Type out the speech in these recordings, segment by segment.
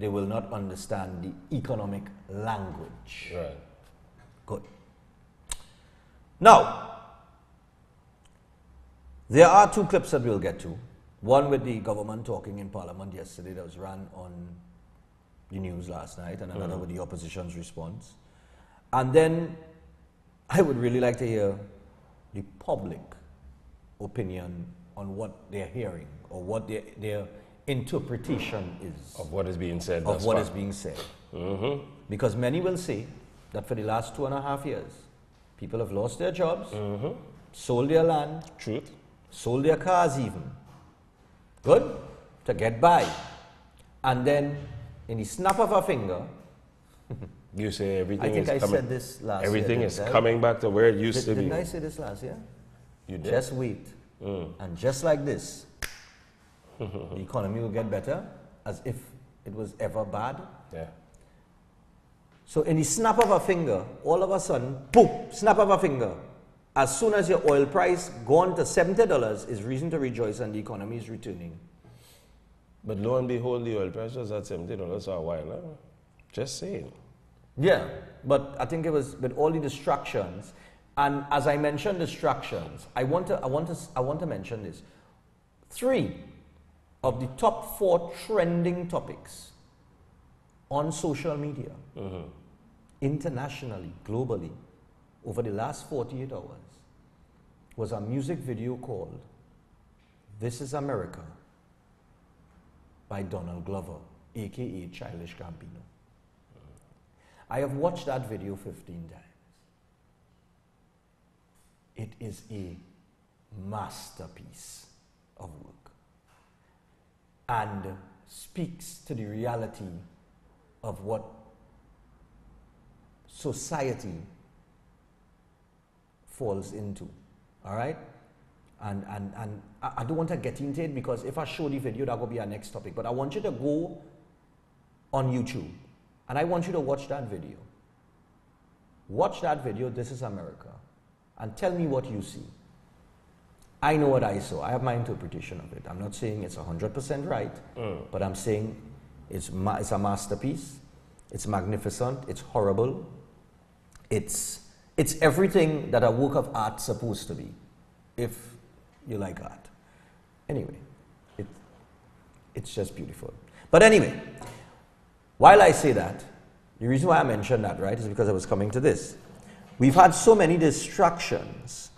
they will not understand the economic language. Right. Good. Now, there are two clips that we'll get to. One with the government talking in Parliament yesterday that was ran on the news last night, and another with the opposition's response. And then I would really like to hear the public opinion on what they're hearing or what their interpretation is Of what is being said. of what is being said. Because many will say that for the last 2.5 years, people have lost their jobs, sold their land, Truth. sold their cars even, good, to get by. And then, in the snap of a finger, You say everything I think is I coming. said this last Everything year. is coming back to where it used to be. Didn't I say this last year? You did. Just wait. And just like this, the economy will get better, as if it was ever bad. Yeah. So in the snap of a finger, all of a sudden, boom, snap of a finger. As soon as your oil price gone to $70 is reason to rejoice and the economy is returning. But lo and behold, the oil price was at $70 for a while. Huh? Just saying. Yeah, but I think it was with all the distractions, and as I mentioned distractions, I want to mention this. 3 of the top 4 trending topics on social media, internationally, globally, over the last 48 hours, was a music video called "This Is America" by Donald Glover, aka Childish Gambino. I have watched that video 15 times. It is a masterpiece of work and speaks to the reality of what society falls into. All right? And I don't want to get into it because if I show the video, that will be our next topic. But I want you to go on YouTube and I want you to watch that video. Watch that video, This Is America, and tell me what you see. I know what I saw. I have my interpretation of it. I'm not saying it's 100% right, but I'm saying it's a masterpiece. It's magnificent. It's horrible. It's everything that a work of art is supposed to be, if you like art. Anyway, it's just beautiful. But anyway, while I say that, the reason why I mentioned that, right, is because I was coming to this. We've had so many distractions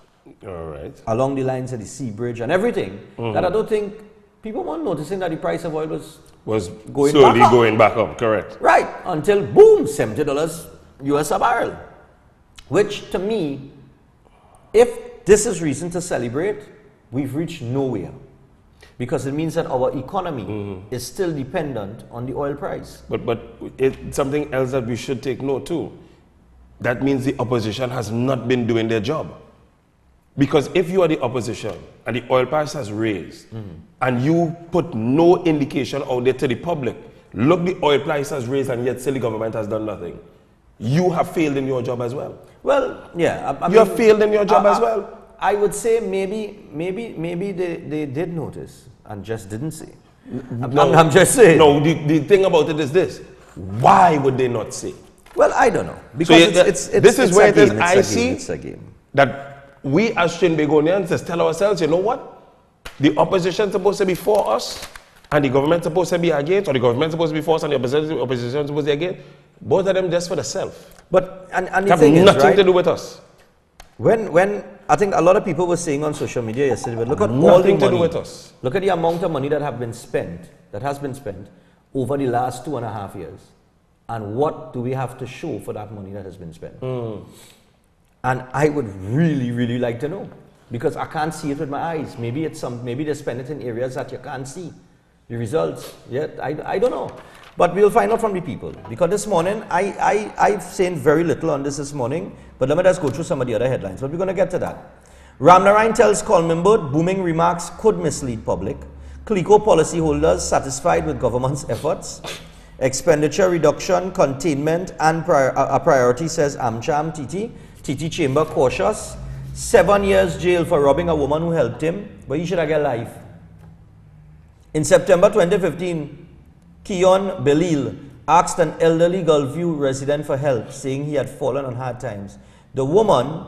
along the lines of the sea bridge and everything that I don't think people weren't noticing that the price of oil was going slowly back up. going back up, correct. Right, until boom, $70 US a barrel. Which to me, if this is reason to celebrate, we've reached nowhere. Because it means that our economy is still dependent on the oil price. But it's something else that we should take note too. That means the opposition has not been doing their job. Because if you are the opposition and the oil price has raised and you put no indication out there to the public, look, the oil price has raised and yet still the government has done nothing, you have failed in your job as well. Well, yeah. You have failed in your job as well. I would say maybe they did notice and just didn't say. I'm just saying. No, the thing about it is this. Why would they not say? Well, I don't know. Because so this is where it is. I see it's a game. That we as Trinbagonians just tell ourselves, you know what? The opposition is supposed to be for us and the government is supposed to be against, or the government is supposed to be for us and the opposition is supposed to be against. Both of them just for the self. But and the have thing nothing is, right, to do with us. When I think a lot of people were saying on social media yesterday, but look at all the Nothing to money. do with us. Look at the amount of money that has been spent over the last 2.5 years. And what do we have to show for that money that has been spent? And I would really, really like to know. Because I can't see it with my eyes. Maybe they spend it in areas that you can't see. The results, yet I don't know. But we'll find out from the people. Because this morning, I've seen very little on this morning. But let me just go through some of the other headlines. But we're going to get to that. Ramnarine tells Colmimbo booming remarks could mislead public. Clico policyholders satisfied with government's efforts. Expenditure reduction, containment, and a priority, says AmCham TT. TT Chamber cautious. 7 years jail for robbing a woman who helped him. But he should have get life. In September 2015, Keon Belil asked an elderly Gulfview resident for help, saying he had fallen on hard times. The woman,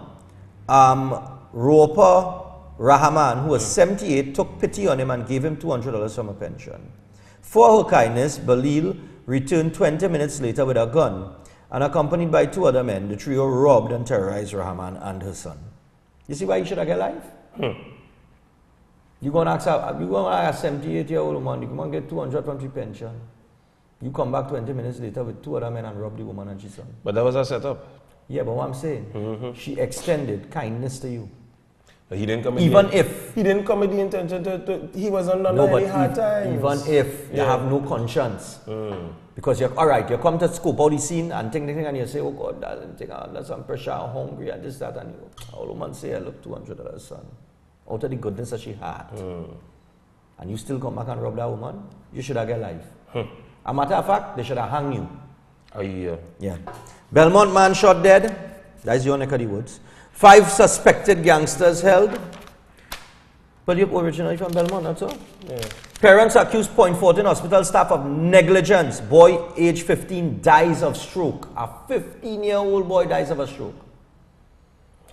Ropa Rahman, who was 78, took pity on him and gave him $200 from her pension. For her kindness, Belil returned 20 minutes later with a gun, and accompanied by 2 other men, the trio robbed and terrorized Rahman and her son. You see why you should have get life? You gonna ask a 78-year-old woman, you come and get 200 from your pension. You come back 20 minutes later with 2 other men and rob the woman and her son. But that was a setup. Yeah, but what I'm saying, she extended kindness to you. But he didn't come. Even if he didn't come with the intention to he was under any hard times. Even if you have no conscience, because you're all right, you come to scope out the scene and think, and you say, oh God, darling, think I'm under some pressure, I'm hungry, and this, that, and you. All woman say, I look $200, son, out of the goodness that she had, and you still come back and rob that woman. You should have get life. A matter of fact, they should have hung you. Oh yeah. Yeah. Belmont man shot dead. That's your neck of the woods. 5 suspected gangsters held. But you're originally from Belmont, that's all? Yeah. Parents accuse Point Fortin hospital staff of negligence. Boy, age 15, dies of stroke. A 15-year-old boy dies of a stroke.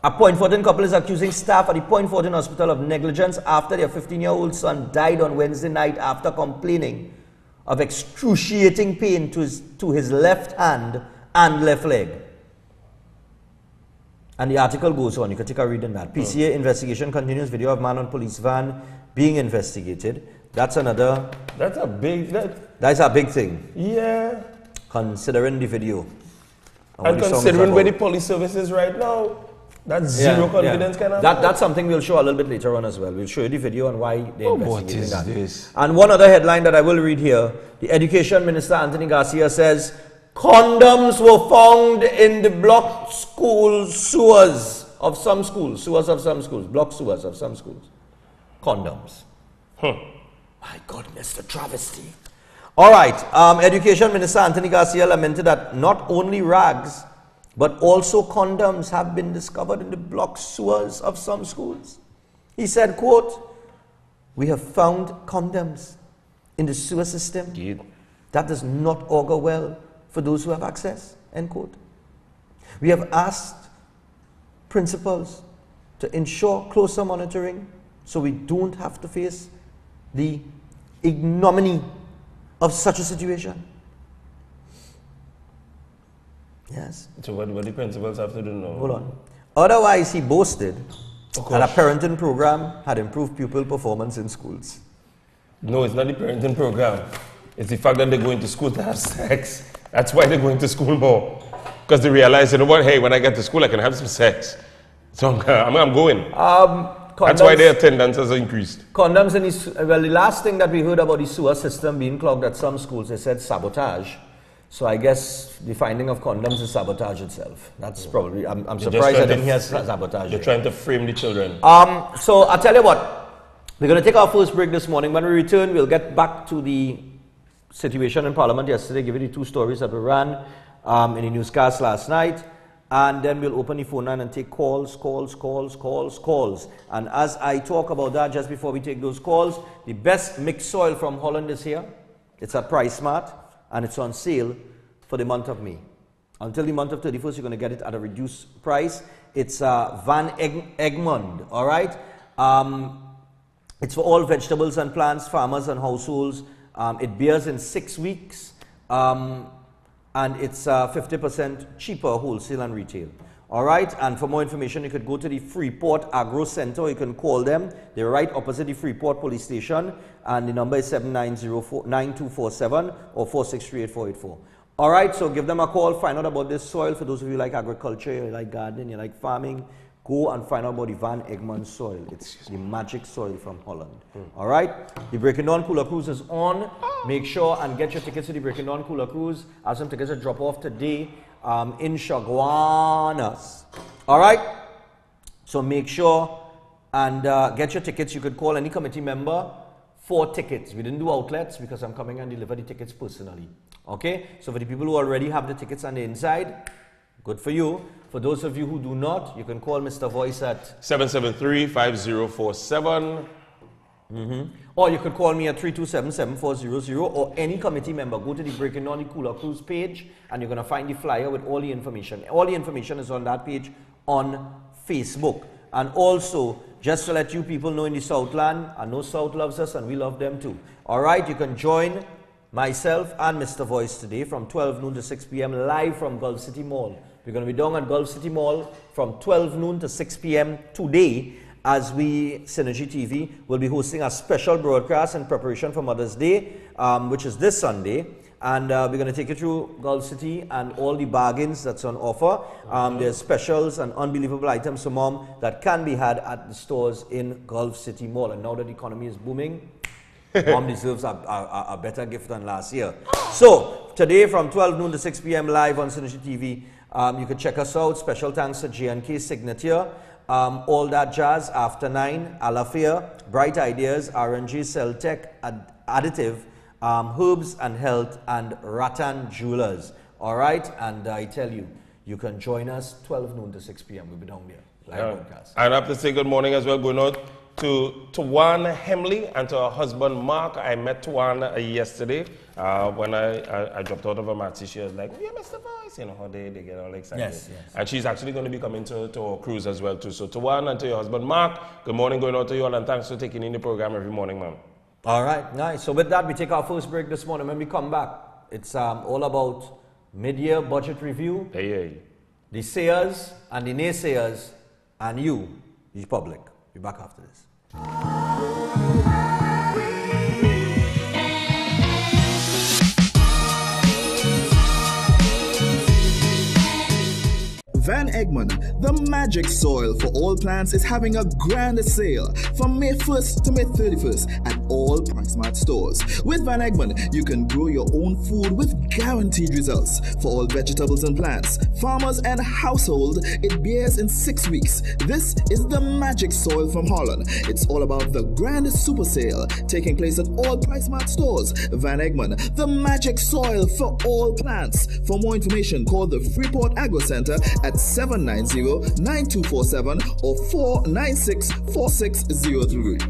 A Point Fortin couple is accusing staff at the Point Fortin hospital of negligence after their 15-year-old son died on Wednesday night after complaining of excruciating pain to his left hand and left leg. And the article goes on. You can take a read in that. PCA investigation continues. Video of man on police van being investigated. That's another. That's a big. That's a big thing. Yeah. Considering the video. And considering where the police service is right now, that's zero confidence kind of. That's something we'll show a little bit later on as well. We'll show you the video and why they're investigating that. What is this? And one other headline that I will read here. The Education Minister Anthony Garcia says, condoms were found in the block school sewers of some schools. Sewers of some schools. Block sewers of some schools. Condoms. My goodness, the travesty. All right. Education Minister Anthony Garcia lamented that not only rags, but also condoms have been discovered in the block sewers of some schools. He said, quote, we have found condoms in the sewer system. That does not augur well for those who have access, end quote. We have asked principals to ensure closer monitoring so we don't have to face the ignominy of such a situation. Yes. So what do the principals have to do now? Hold on. Otherwise, he boasted that a parenting program had improved pupil performance in schools. No, it's not the parenting program. It's the fact that they're going to school to have sex. That's why they're going to school more. Because they realize, you know what, hey, when I get to school, I can have some sex. So I'm going. That's why their attendance has increased. Condoms in the last thing that we heard about the sewer system being clogged at some schools, they said sabotage. So I guess the finding of condoms is sabotage itself. That's probably, I'm surprised I didn't hear sabotage. They're trying to frame the children. So I'll tell you what, we're going to take our first break this morning. When we return, we'll get back to the situation in Parliament yesterday, give you the 2 stories that we ran in the newscast last night, and then we'll open the phone line and take calls. And as I talk about that, just before we take those calls, the best mixed soil from Holland is here. It's at Price Mart, and it's on sale for the month of May. Until the month of 31st, you're going to get it at a reduced price. It's Van Egmond, all right? It's for all vegetables and plants, farmers and households. It bears in 6 weeks, and it's 50% cheaper wholesale and retail. All right, and for more information, you could go to the Freeport Agro Center, or you can call them. They're right opposite the Freeport Police Station, and the number is 790-9247 or 463-8484. All right, so give them a call, find out about this soil. For those of you who like agriculture, you like gardening, you like farming, go and find out about the Van Egmond soil. It's the magic soil from Holland. All right? The Breaking Dawn Cooler Cruise is on. Make sure and get your tickets to the Breaking Dawn Cooler Cruise. As some tickets are drop off today in Chaguanas. All right? So make sure and get your tickets. You could call any committee member for tickets. We didn't do outlets because I'm coming and deliver the tickets personally. Okay? So for the people who already have the tickets on the inside, good for you. For those of you who do not, you can call Mr. Voice at 773-5047. Or you could call me at 327-7400, or any committee member. Go to the Breaking Dawn the Cooler Cruise page and you're going to find the flyer with all the information. All the information is on that page on Facebook. And also, just to let you people know in the Southland, I know South loves us and we love them too. Alright, you can join myself and Mr. Voice today from 12 noon to 6 p.m. live from Gulf City Mall. We're going to be down at Gulf City Mall from 12 noon to 6 p.m. today, as we, Synergy TV, will be hosting a special broadcast in preparation for Mother's Day, which is this Sunday. And we're going to take you through Gulf City and all the bargains that's on offer. There's specials and unbelievable items for mom that can be had at the stores in Gulf City Mall. And now that the economy is booming, mom deserves a better gift than last year. So, today from 12 noon to 6 p.m. live on Synergy TV, you can check us out. Special thanks to J&K Signature. All That Jazz, After 9, Alafia, Bright Ideas, RNG, Celtec, Additive, Herbs and Health, and Rattan Jewelers. All right, and I tell you, you can join us 12 noon to 6 p.m. We'll be down there, live broadcast. And I have to say good morning as well, going out to Tuan Hemley and to her husband Mark. I met Tuan yesterday when I dropped out of a match. She was like, yeah, Mr. Voice, you know how they get all excited. Yes. And she's actually going to be coming to our cruise as well too. So Tuan and to your husband Mark, good morning going out to you all, and thanks for taking in the program every morning, ma'am. All right, nice. So with that, we take our first break this morning. When we come back, it's all about mid-year budget review, the sayers and the naysayers, and you, the public. Be back after this. Van Egmond, the magic soil for all plants, is having a grand sale from May 1st to May 31st at all PriceMart stores. With Van Egmond, you can grow your own food with guaranteed results. For all vegetables and plants, farmers and household, it bears in 6 weeks. This is the magic soil from Holland. It's all about the grand super sale taking place at all PriceMart stores. Van Egmond, the magic soil for all plants. For more information, call the Freeport Agro Center at 790-9247 or 496-4603.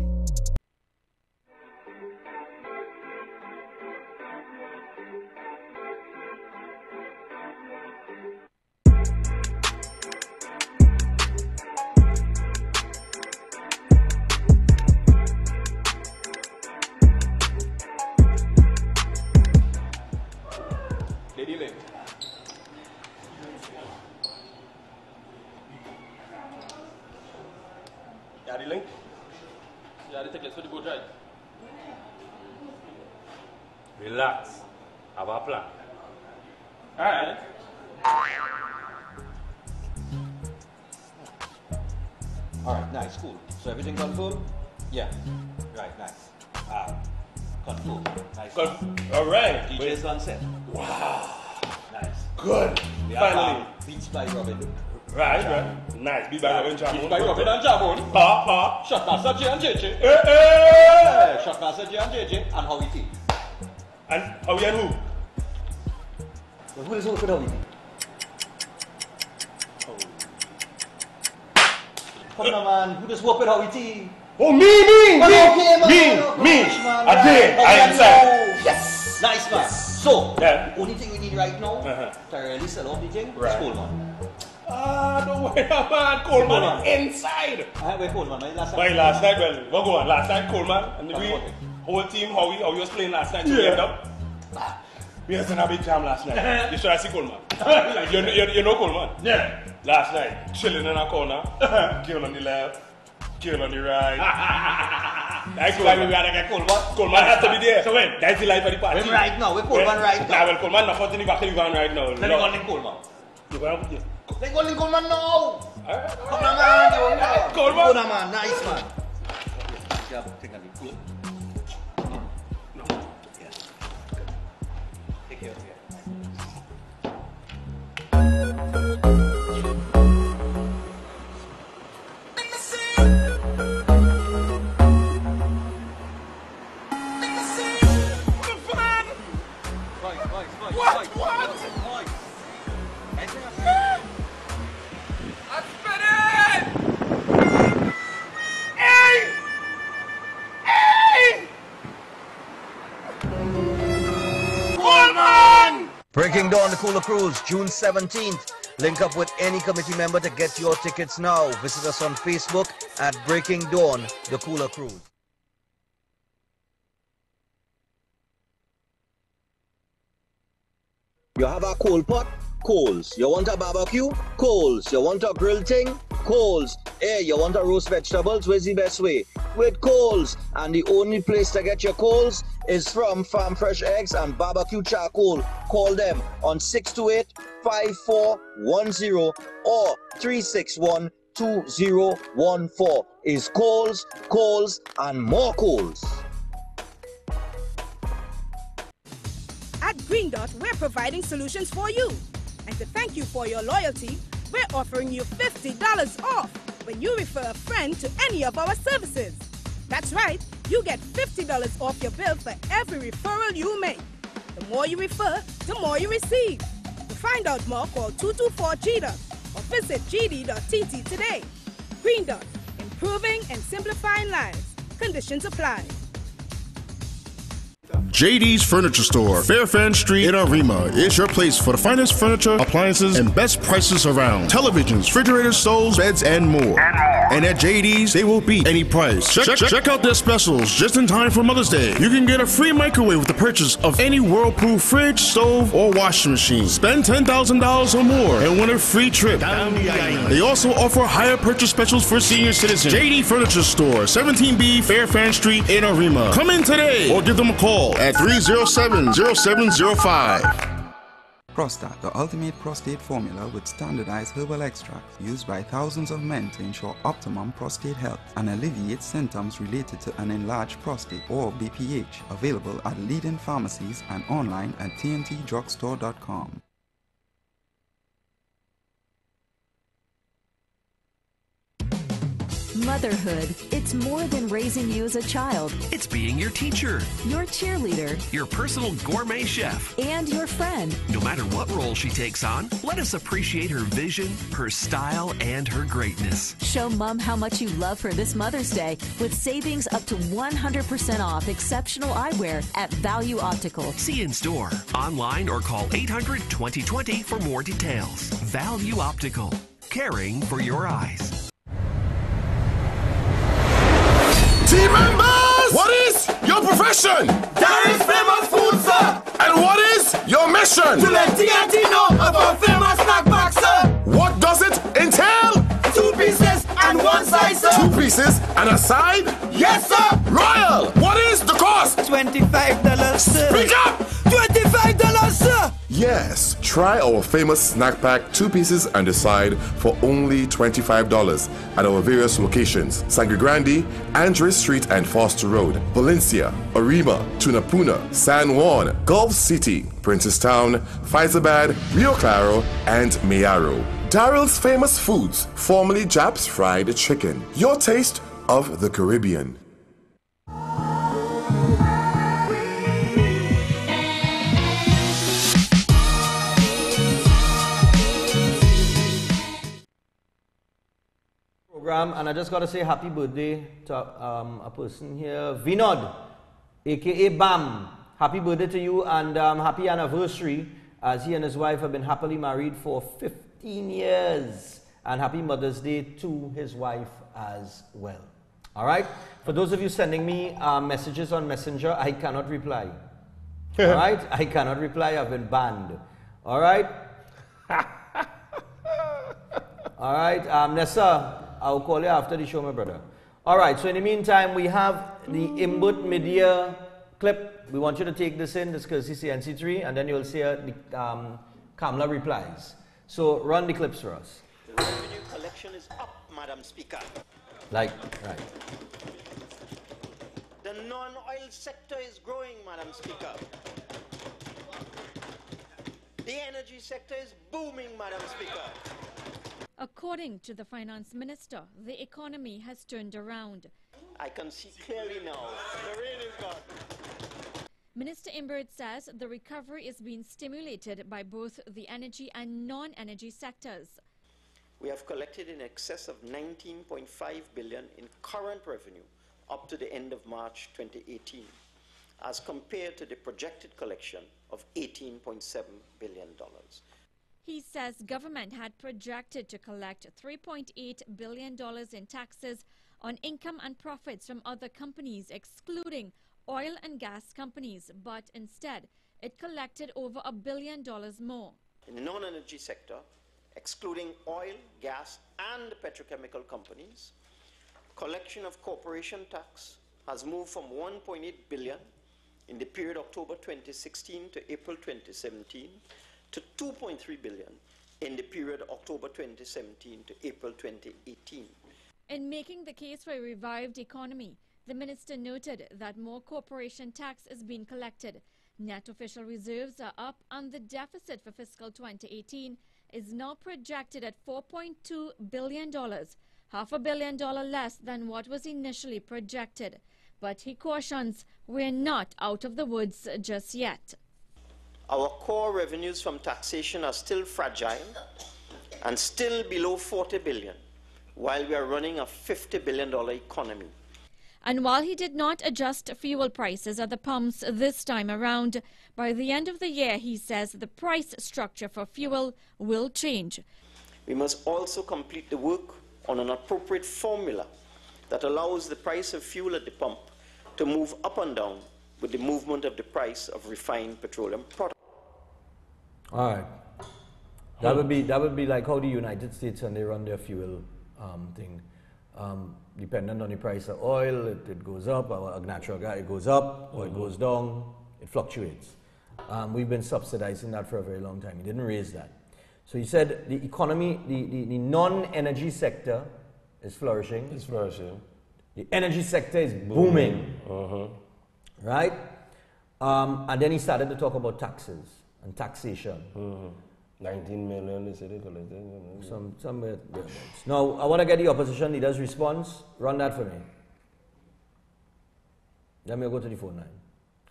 Relax. Have a plan. Alright. Alright, nice, cool. So everything confirmed? Yeah. Right, nice. Confirmed. Nice. Alright. DJ's on set. Wow. Nice. Good. We Finally. have Beats by Robin. Right. Nice. Beats by Robin Jamon. Beats by Robin and Jamon. Shot master J and JJ. Shot master J and JJ. And how we feel. And how we and who? Well, who is working on it? Come on, man. Who does work with how it is? Oh, me! I did. I am inside. Yes. Nice, man. Yes. So, yeah. The only thing we need right now to really sell off the thing is Coleman. Don't worry, man. Coleman inside. Where Coleman? Last night, well, we'll go on. Last night, Coleman and the whole team, how we was playing last night. So we end up. We had a big jam last night. You should have seen Coleman. you know Coleman? Yeah. Last night, chilling in a corner, girl on the left, girl on the right. That's why we had to get Coleman. Coleman has to be there. So when? That's the life of the party. Right now, we're Coleman right now. Well, Coleman not putting the back of the van right now. Let me go link Coleman. You going to put it? Let go link Coleman now. Come on, man. Coleman. Good man, nice man. Yeah, take a look. Take care of it. Hey! Breaking Dawn, the Cooler Cruise, June 17th. Link up with any committee member to get your tickets now. Visit us on Facebook at Breaking Dawn, the Cooler Cruise. You have a coal pot? Coals. You want a barbecue? Coals. You want a grill thing? Coals. Hey, you want to roast vegetables? Where's the best way? With coals. And the only place to get your coals is from Farm Fresh Eggs and Barbecue Charcoal. Call them on 628-5410 or 361-2014. Is coals, coals, and more coals. At Green Dot, we're providing solutions for you. And to thank you for your loyalty, we're offering you $50 off when you refer a friend to any of our services. That's right, you get $50 off your bill for every referral you make. The more you refer, the more you receive. To find out more, call 224-GDOT or visit gd.tt today. Green Dot, improving and simplifying lives. Conditions apply. JD's Furniture Store, Fairfax Street in Arima is your place for the finest furniture, appliances, and best prices around. Televisions, refrigerators, stoves, beds, and more. And at JD's, they will beat any price. Check out their specials just in time for Mother's Day. You can get a free microwave with the purchase of any Whirlpool fridge, stove, or washing machine. Spend $10,000 or more and win a free trip down the island. They also offer higher purchase specials for senior citizens. JD Furniture Store, 17B Fairfax Street in Arima. Come in today or give them a call at 307-0705. Prostat, the ultimate prostate formula with standardized herbal extracts used by thousands of men to ensure optimum prostate health and alleviate symptoms related to an enlarged prostate or BPH. Available at leading pharmacies and online at tntdrugstore.com. Motherhood, it's more than raising you as a child. It's being your teacher, your cheerleader, your personal gourmet chef, and your friend. No matter what role she takes on, let us appreciate her vision, her style, and her greatness. Show Mom how much you love her this Mother's Day with savings up to 100% off exceptional eyewear at Value Optical. See in store, online, or call 800-2020 for more details. Value Optical, caring for your eyes. Team members! What is your profession? There is famous food, sir! And what is your mission? To let TNT know of our famous snack box, sir! What does it entail? 2 pieces and 1 side, sir! 2 pieces and a side? Yes, sir! Royal! What is the cost? $25, sir! Speak up! $25, sir! Yes, try our famous snack pack 2 pieces and a side for only $25 at our various locations: Sangre Grande, Andres Street and Foster Road, Valencia, Arima, Tunapuna, San Juan, Gulf City, Princestown, Faizabad, Rio Claro, and Mayaro. Daryl's Famous Foods, formerly Japs Fried Chicken. Your taste of the Caribbean. And I just got to say happy birthday to a person here, Vinod, aka Bam. Happy birthday to you and happy anniversary, as he and his wife have been happily married for 15 years. And happy Mother's Day to his wife as well. All right? For those of you sending me messages on Messenger, I cannot reply. All right? I cannot reply. I've been banned. All right? All right, Nessa, I'll call you after the show, my brother. All right, so in the meantime, we have the Input Media clip. We want you to take this in, this courtesy CNC3, and then you'll see the Kamala replies. So run the clips for us. The revenue collection is up, Madam Speaker. Right. The non-oil sector is growing, Madam Speaker. The energy sector is booming, Madam Speaker. According to the finance minister, the economy has turned around. I can see clearly now. The rain is gone. Minister Imbert says the recovery is being stimulated by both the energy and non-energy sectors. We have collected in excess of 19.5 billion in current revenue up to the end of March 2018, as compared to the projected collection of $18.7 billion. He says government had projected to collect $3.8 billion in taxes on income and profits from other companies, excluding oil and gas companies, but instead it collected over $1 billion more. In the non-energy sector, excluding oil, gas, and petrochemical companies, collection of corporation tax has moved from $1.8 billion in the period October 2016 to April 2017 to $2.3 billion in the period October 2017 to April 2018. In making the case for a revived economy, the minister noted that more corporation tax is being collected. Net official reserves are up, and the deficit for fiscal 2018 is now projected at $4.2 billion, $500 million less than what was initially projected. But he cautions we're not out of the woods just yet. Our core revenues from taxation are still fragile and still below $40 billion, while we are running a $50 billion economy. And while he did not adjust fuel prices at the pumps this time around, by the end of the year, he says the price structure for fuel will change. We must also complete the work on an appropriate formula that allows the price of fuel at the pump to move up and down with the movement of the price of refined petroleum products. All right. That would be like how the United States, when they run their fuel thing. Dependent on the price of oil, it goes up, or natural gas, it goes up, or it goes down, it fluctuates. We've been subsidizing that for a very long time. He didn't raise that. So he said the economy, the non-energy sector is flourishing. It's flourishing. The energy sector is booming. Right? And then he started to talk about taxes and taxation. 19 million, they said they collected. Somewhere. Now, I want to get the opposition leader's response. Run that for me. Let me go to the phone line.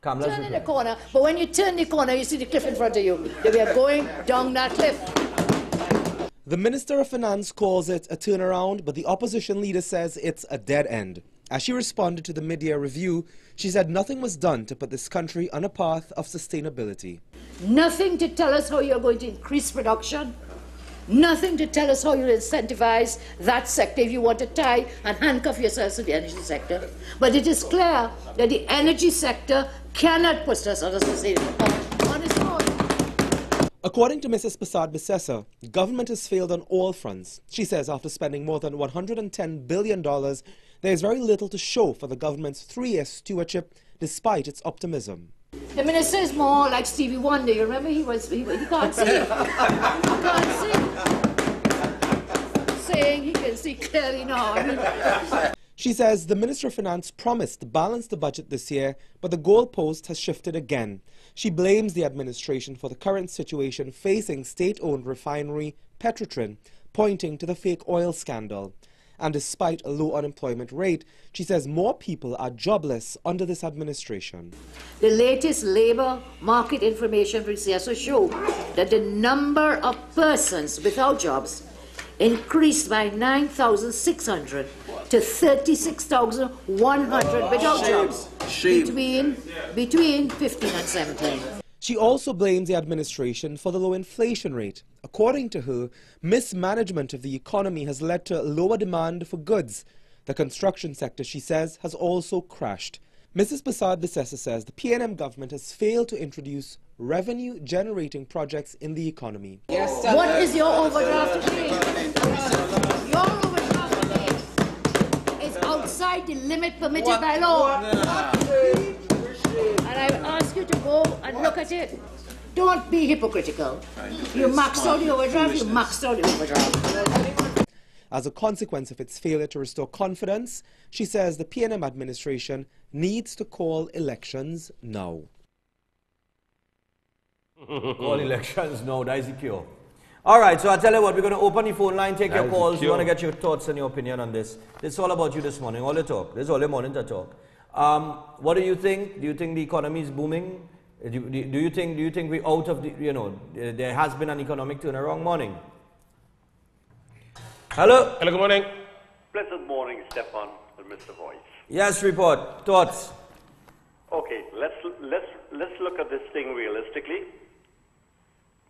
Kamala's turn in the corner, but when you turn the corner, you see the cliff in front of you. We are going down that cliff. The Minister of Finance calls it a turnaround, but the opposition leader says it's a dead end. As she responded to the mid-year review, she said nothing was done to put this country on a path of sustainability. Nothing to tell us how you're going to increase production. Nothing to tell us how you incentivize that sector if you want to tie and handcuff yourselves to the energy sector. But it is clear that the energy sector cannot put us on a sustainable path on its own. According to Mrs. Prasad-Bissessar, government has failed on all fronts. She says after spending more than $110 billion, there is very little to show for the government's 3-year stewardship, despite its optimism. The minister is more like Stevie Wonder. You remember he can't sing. He can't sing. Saying he can see clearly now. She says the Minister of Finance promised to balance the budget this year, but the goalpost has shifted again. She blames the administration for the current situation facing state-owned refinery Petrotrin, pointing to the fake oil scandal. And despite a low unemployment rate, she says more people are jobless under this administration. The latest labour market information from CSO show that the number of persons without jobs increased by 9,600 to 36,100 without jobs between 15 and 17. She also blames the administration for the low inflation rate. According to her, mismanagement of the economy has led to lower demand for goods. The construction sector, she says, has also crashed. Mrs. Prasad-Bissessar says the PNM government has failed to introduce revenue-generating projects in the economy. What is your overdraft today? Your overdraft today is outside the limit permitted by law. And I ask you to go and look at it. Don't be hypocritical. You maxed out the overdraft, you maxed out the overdraft. As a consequence of its failure to restore confidence, she says the PNM administration needs to call elections now. Call elections now, that is the cure. All right, so I tell you what, we're going to open the phone line, take your calls. We want to get your thoughts and your opinion on this. It's all about you this morning, all the talk. This is all the morning to talk. What do you think? Do you think the economy is booming? Do you think we're out of the, there has been an economic turnaround? Morning. Hello? Hello, good morning. Blessed morning, Stephan and Mr. Voice. Yes, report. Thoughts? Okay, let's look at this thing realistically.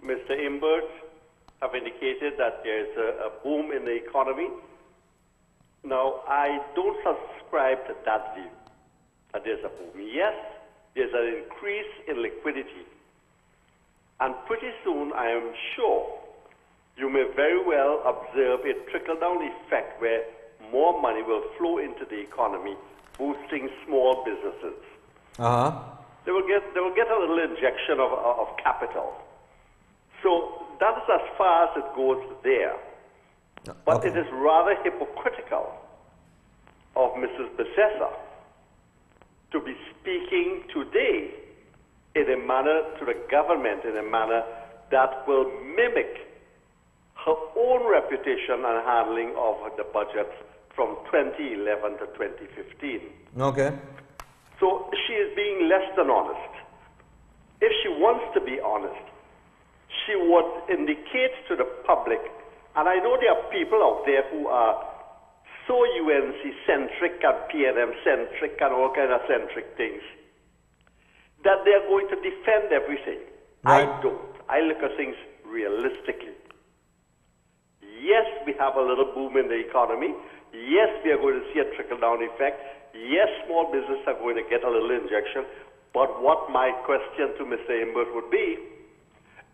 Mr. Imbert have indicated that there's a boom in the economy. Now, I don't subscribe to that view, that there's a boom. Yes, there's an increase in liquidity. And pretty soon, I am sure, you may very well observe a trickle-down effect where more money will flow into the economy, boosting small businesses. They will get a little injection of capital. So that is as far as it goes there. But it is rather hypocritical of Mrs. Besessa to be speaking today in a manner to the government, in a manner that will mimic her own reputation and handling of the budget from 2011 to 2015. Okay. So she is being less than honest. If she wants to be honest, she would indicate to the public, and I know there are people out there who are so UNC-centric and PNM-centric and all kind of centric things, that they're going to defend everything. Right. I don't. I look at things realistically. Yes, we have a little boom in the economy. Yes, we are going to see a trickle-down effect. Yes, small businesses are going to get a little injection. But what my question to Mr. Imbert would be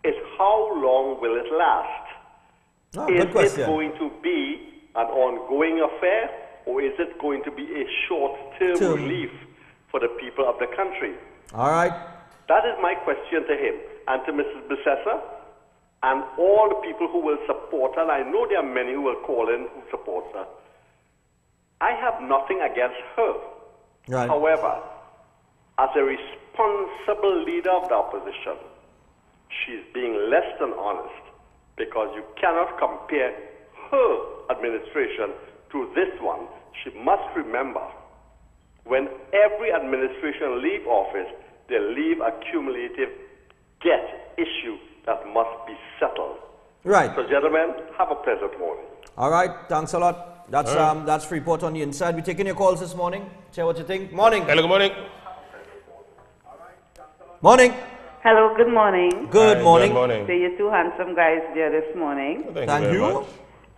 is how long will it last? Is it going to be an ongoing affair, or is it going to be a short-term relief for the people of the country? All right. That is my question to him and to Mrs. Besessa and all the people who will support her. And I know there are many who will call in who support her. I have nothing against her. Right. However, as a responsible leader of the opposition, she's being less than honest, because you cannot compare her administration to this one. She must remember, when every administration leave office, they leave a cumulative debt issue that must be settled. Right. So, gentlemen, have a pleasant morning. All right. Thanks a lot. That's Freeport on the inside. We're taking your calls this morning. Say what you think. Morning. Hello, good morning. Morning. Hello, good morning. Good morning. Good morning. So you two handsome guys there this morning. Thank you.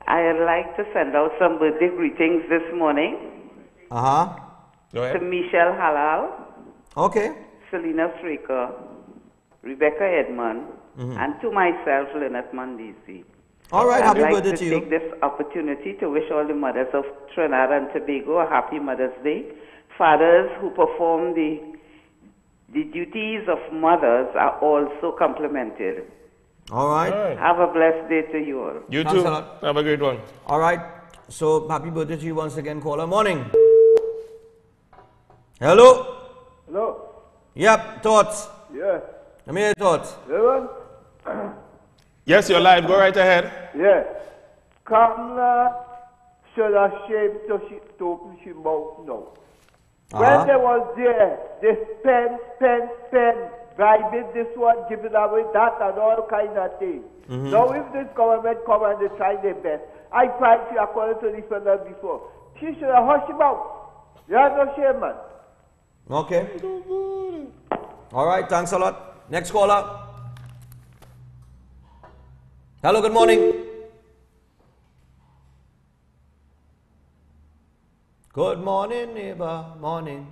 I'd like to send out some birthday greetings this morning. Go ahead. To Michelle Halal. Okay. Selena Straker. Rebecca Edmond. And to myself, Lynette Mandisi. All right, happy I'd like birthday to to you. take this opportunity to wish all the mothers of Trinidad and Tobago a happy Mother's Day. Fathers who perform the duties of mothers are also complimented. All right. Have a blessed day to you all. You Thanks too. a lot. Have a great one. All right. So, happy birthday to you once again, caller. Morning. Hello. Hello. Yep, thoughts. Yeah. Let me hear your thoughts. Yes, you're live. Go right ahead. Yeah. Kamla should have shame to open she mouth now. When they was there, they spend, bribing this one, giving away that and all kind of things. Now if this government come and they try their best, I find she according to the fellow before, she should have hushed him out. You have no shame, man. Okay. All right, thanks a lot. Next caller. Hello, good morning. Good morning, neighbor. Morning.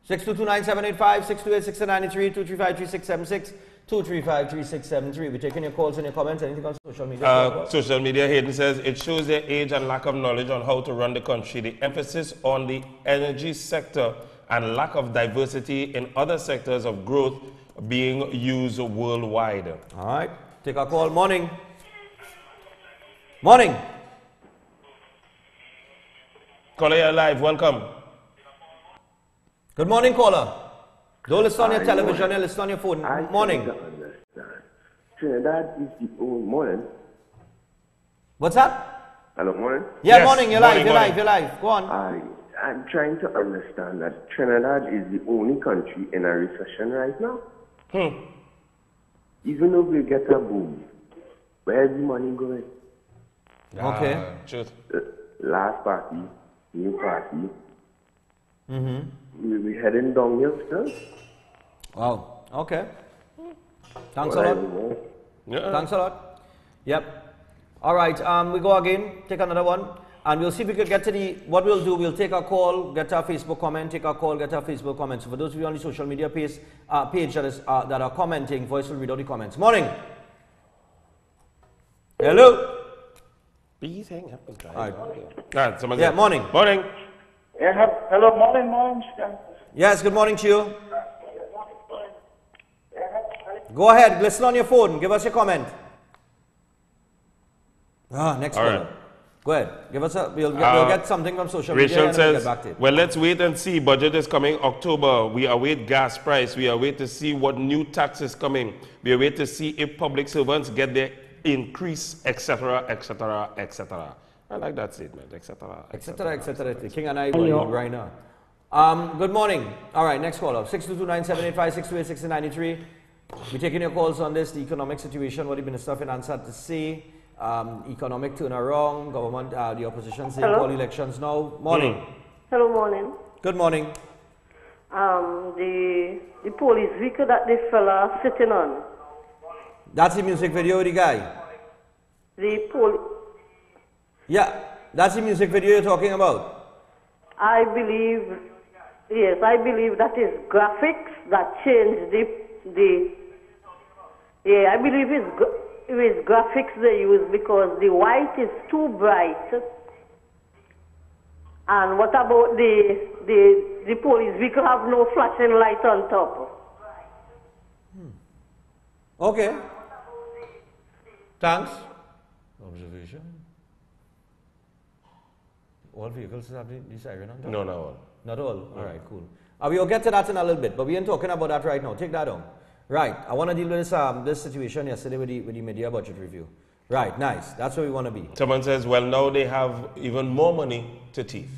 622-9785, 628-6993, 235-3676, 235-3673. We're taking your calls and your comments. Anything on social media? Social media, Hayden says, it shows their age and lack of knowledge on how to run the country. The emphasis on the energy sector and lack of diversity in other sectors of growth being used worldwide. All right. Take our call. Morning. Morning. Caller, you're live. Welcome. Good morning, caller. Don't listen on your television, listen on your phone. Morning. Trinidad is the only morning. What's that? Hello, morning? Yeah, morning. You're live. You're live. Go on. I'm trying to understand that Trinidad is the only country in a recession right now. Even though we get a boom, where's the money going? Okay. Truth. Last party, new party. we're heading downhill still. Wow. Okay. Thanks Well, a lot. Yeah. Thanks a lot. Yep. All right. We go again. Take another one. And we'll see if we could get to the, what we'll do, we'll take a call, get our Facebook comment, take a call, get our Facebook comments. So for those of you on the social media page that are commenting, Voice will read out the comments. Morning. Hello. Please hang up and try. All right. Yeah, morning. Morning. Yeah, hello, morning. Yes, good morning to you. Go ahead, listen on your phone, give us your comment. Next All caller. right. Go ahead, give us we'll get something from social media Rachel and then we'll says, get back to it. well, let's wait and see. Budget is coming October. We await gas price. We await to see what new tax is coming. We await to see if public servants get their increase, etc., etc., etc. I like that statement, etc., etc., etc. King and I will right now. Good morning. All right, next caller. 622-9785, 628-6093. We're taking your calls on this, the economic situation, what the Minister of Finance had to say, economic turnaround, government, the opposition saying call elections now. Morning. Hello, morning. Good morning. The police vehicle that the fella sitting on. That's the music video with the guy? Yeah, that's the music video you're talking about? I believe that is graphics that changed I believe it's graphics they use because the white is too bright. And what about the police vehicle have no flashing light on top? Okay. Thanks. Observation. All vehicles have the siren on top? No, not all. Not all? All right, cool. We'll get to that in a little bit, but we ain't talking about that right now. Take that on. Right, I want to deal with this situation yesterday with the media budget review. Right, nice. That's where we want to be. Someone says, well, now they have even more money to thief.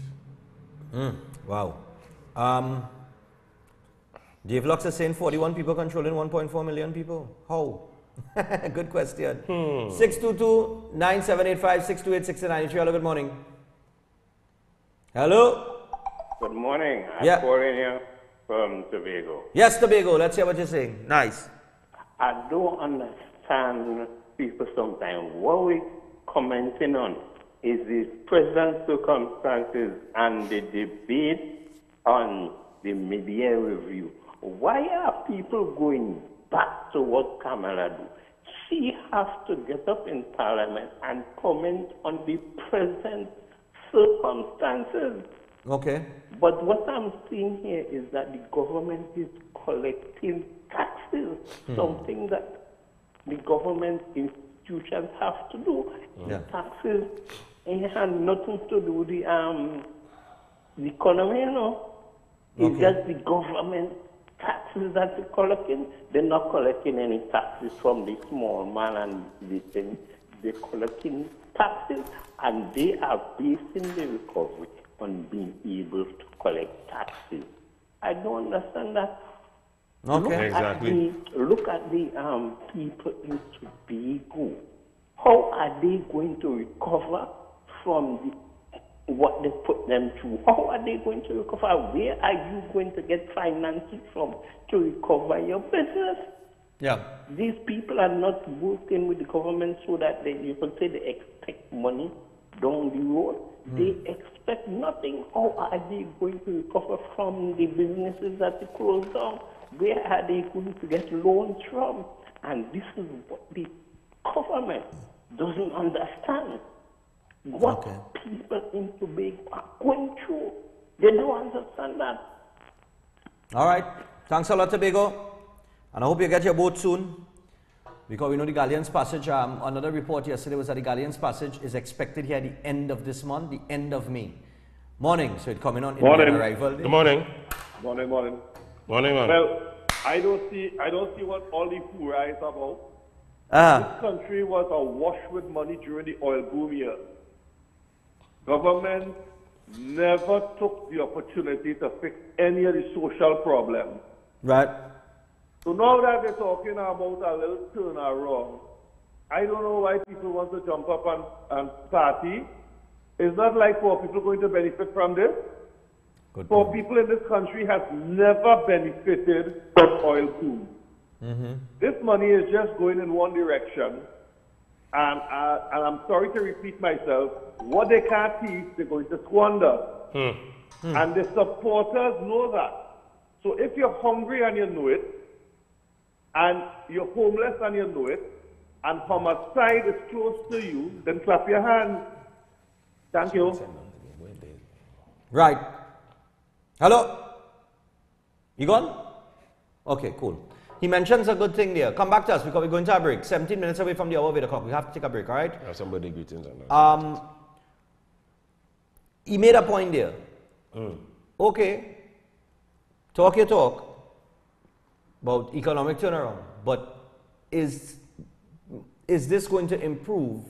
Wow. Dave Lux is saying 41 people controlling 1.4 million people. How? Good question. 622-9785, 628-6093. Hello, good morning. Hello? Good morning. Yeah. I'm calling you from Tobago. Yes, Tobago. Let's hear what you're saying. Nice. I don't understand people sometimes. What we commenting on is the present circumstances and the debate on the media review. Why are people going back to what Kamala do? She has to get up in Parliament and comment on the present circumstances. Okay. But what I'm seeing here is that the government is collecting taxes, something that the government institutions have to do. Yeah. Taxes ain't had nothing to do with the economy, you know. It's just the government taxes that they're collecting. They're not collecting any taxes from the small man and the thing. They're collecting taxes and they are basing the recovery on being able to collect taxes. I don't understand that. Okay. Look at the people in Tobago. How are they going to recover from what they put them through? How are they going to recover? Where are you going to get financing from to recover your business? Yeah. These people are not working with the government so that you can say they expect money down the road. They expect nothing. How are they going to recover from the businesses that they close down? Where are they going to get loans from? And this is what the government doesn't understand. What people in Tobago are going through. They don't understand that. All right. Thanks a lot, Tobago. And I hope you get your boat soon. Because we know the Galleon's Passage, another report yesterday was that the Galleon's Passage is expected here at the end of this month, the end of May. Morning, so it's coming on in arrival day. Good morning. Morning. Morning, morning. Well, I don't see what all the hoorah is about. This country was awash with money during the oil boom years. Government never took the opportunity to fix any of the social problems. Right. So now that they're talking about a little turnaround, I don't know why people want to jump up and party. It's not like poor people going to benefit from this. for people in this country has never benefited from oil boom. This money is just going in one direction, and I'm sorry to repeat myself, what they can't teach, they're going to squander. And the supporters know that. So if you're hungry and you know it, and you're homeless and you know it, and homicide is close to you, then clap your hands. Thank you. Right. Hello? You gone? Okay, cool. He mentions a good thing there. Come back to us because we're going to a break. 17 minutes away from the hour of 8 o'clock. We have to take a break, all right? I have some birthday greetings. On he made a point there. Okay. Talk your talk about economic turnaround, but is this going to improve,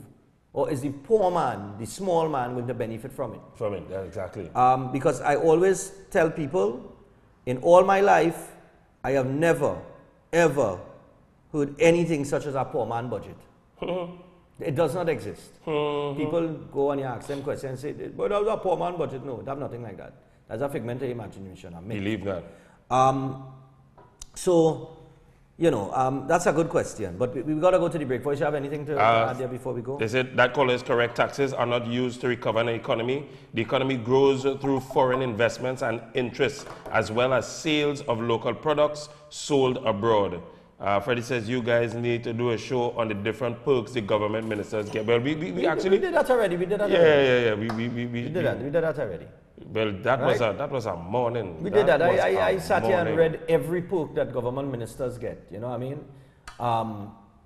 or is the poor man, the small man, going to benefit from it? From it, yeah, exactly. Because I always tell people, in all my life, I have never, ever heard anything such as a poor man budget. It does not exist. People go and you ask them questions and say, but that was a poor man budget. No, that's nothing like that. That's a figment of imagination. Believe that. So, you know, that's a good question. But we've got to go to the break. First, you have anything to add there before we go? They said that caller is correct. Taxes are not used to recover an economy. The economy grows through foreign investments and interests, as well as sales of local products sold abroad. Freddie says you guys need to do a show on the different perks the government ministers get. Well, we actually... We did that already. We did that already. We did that already. Well, that was a morning. We did that. I sat here and read every perk that government ministers get. You know what I mean?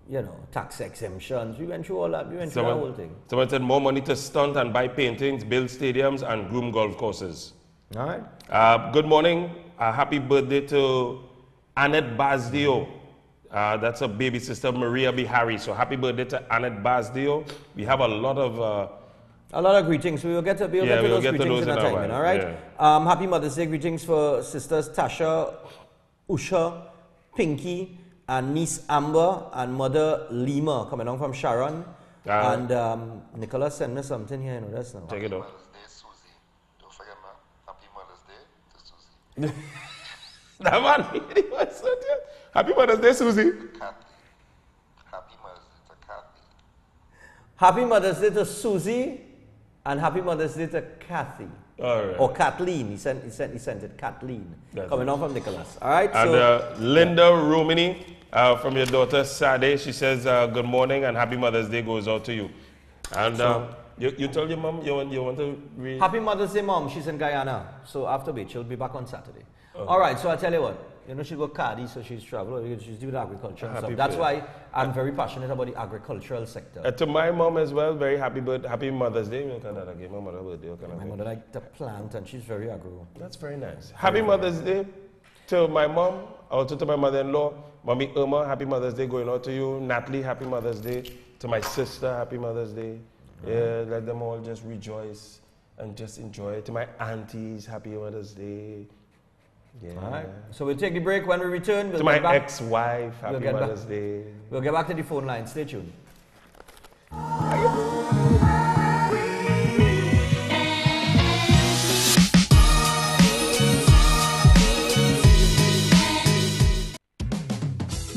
You know, tax exemptions. We went through all that. We went through the whole thing. Someone said more money to stunt and buy paintings, build stadiums, and groom golf courses. All right. Good morning. Happy birthday to Annette Basdio. That's a baby sister, Maria Bihari. So happy birthday to Annette Basdio. We have a lot of greetings. We will get to those greetings in a time, all right? Yeah. Happy Mother's Day greetings for sisters Tasha, Usha, Pinky, and niece Amber, and mother Lima coming on from Sharon. And Nicholas sent me something here. No, that's not. Check it out. Don't forget, man. Happy Mother's Day to Susie. That man, happy Mother's Day, Susie. Happy Mother's Day to Kathy. Happy Mother's Day to Susie, and happy Mother's Day to Kathy. All right. Or Kathleen. He sent it. Kathleen. Coming on from Nicholas. All right. And Linda Romini from your daughter Sade. She says good morning and happy Mother's Day goes out to you. And you told your mom you want to read. Happy Mother's Day, Mom. She's in Guyana. So after bit, she'll be back on Saturday. All right, so I tell you what, you know, she'll go Cardi, so she's traveling, she's doing agriculture and stuff. That's why I'm very passionate about the agricultural sector. To my mom as well, very happy Mother's Day. My mother likes to plant and she's very agro. That's very nice. Happy Mother's Day to my mom, also to my mother-in-law, Mommy Irma, happy Mother's Day going out to you. Natalie, happy Mother's Day. To my sister, happy Mother's Day. Yeah, let them all just rejoice and just enjoy it. To my aunties, happy Mother's Day. Yeah. All right. So we'll take the break. When we return, we'll to get my ex-wife, happy Mother's Day. We'll get back to the phone line. Stay tuned.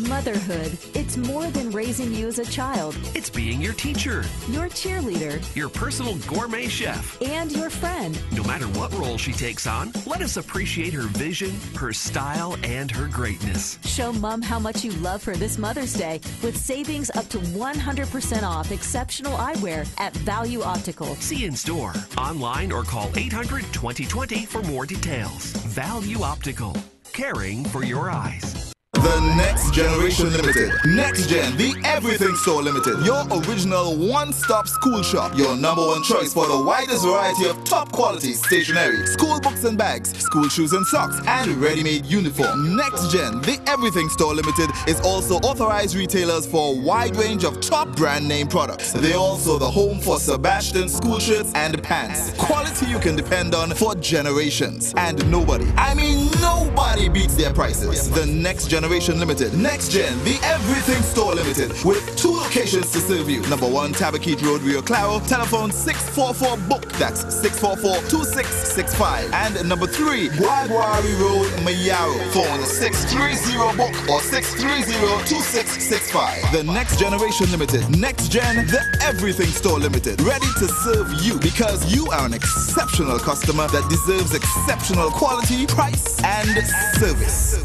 Motherhood, it's more than raising you as a child. It's being your teacher, your cheerleader, your personal gourmet chef, and your friend. No matter what role she takes on, let us appreciate her vision, her style, and her greatness. Show Mom how much you love her this Mother's Day with savings up to 100% off exceptional eyewear at Value Optical. See in store, online, or call 800-2020 for more details. Value Optical, caring for your eyes. The Next Generation Limited. Next Gen, the Everything Store Limited. Your original one-stop school shop. Your #1 choice for the widest variety of top quality stationery, school books and bags, school shoes and socks, and ready-made uniform. Next Gen, the Everything Store Limited is also authorized retailers for a wide range of top brand name products. They're also the home for Sebastian school shirts and pants. Quality you can depend on for generations. And nobody, I mean nobody beats their prices. The Next Generation Generation Limited. Next Gen, the Everything Store Limited, with 2 locations to serve you. Number 1, Tabaquite Road, Rio Claro. Telephone 644-BOOK. That's 644-2665. And number 3, Guaguari Road, Mayaro. Phone 630-BOOK or 630-2665. The Next Generation Limited. Next Gen, the Everything Store Limited. Ready to serve you because you are an exceptional customer that deserves exceptional quality, price, and service.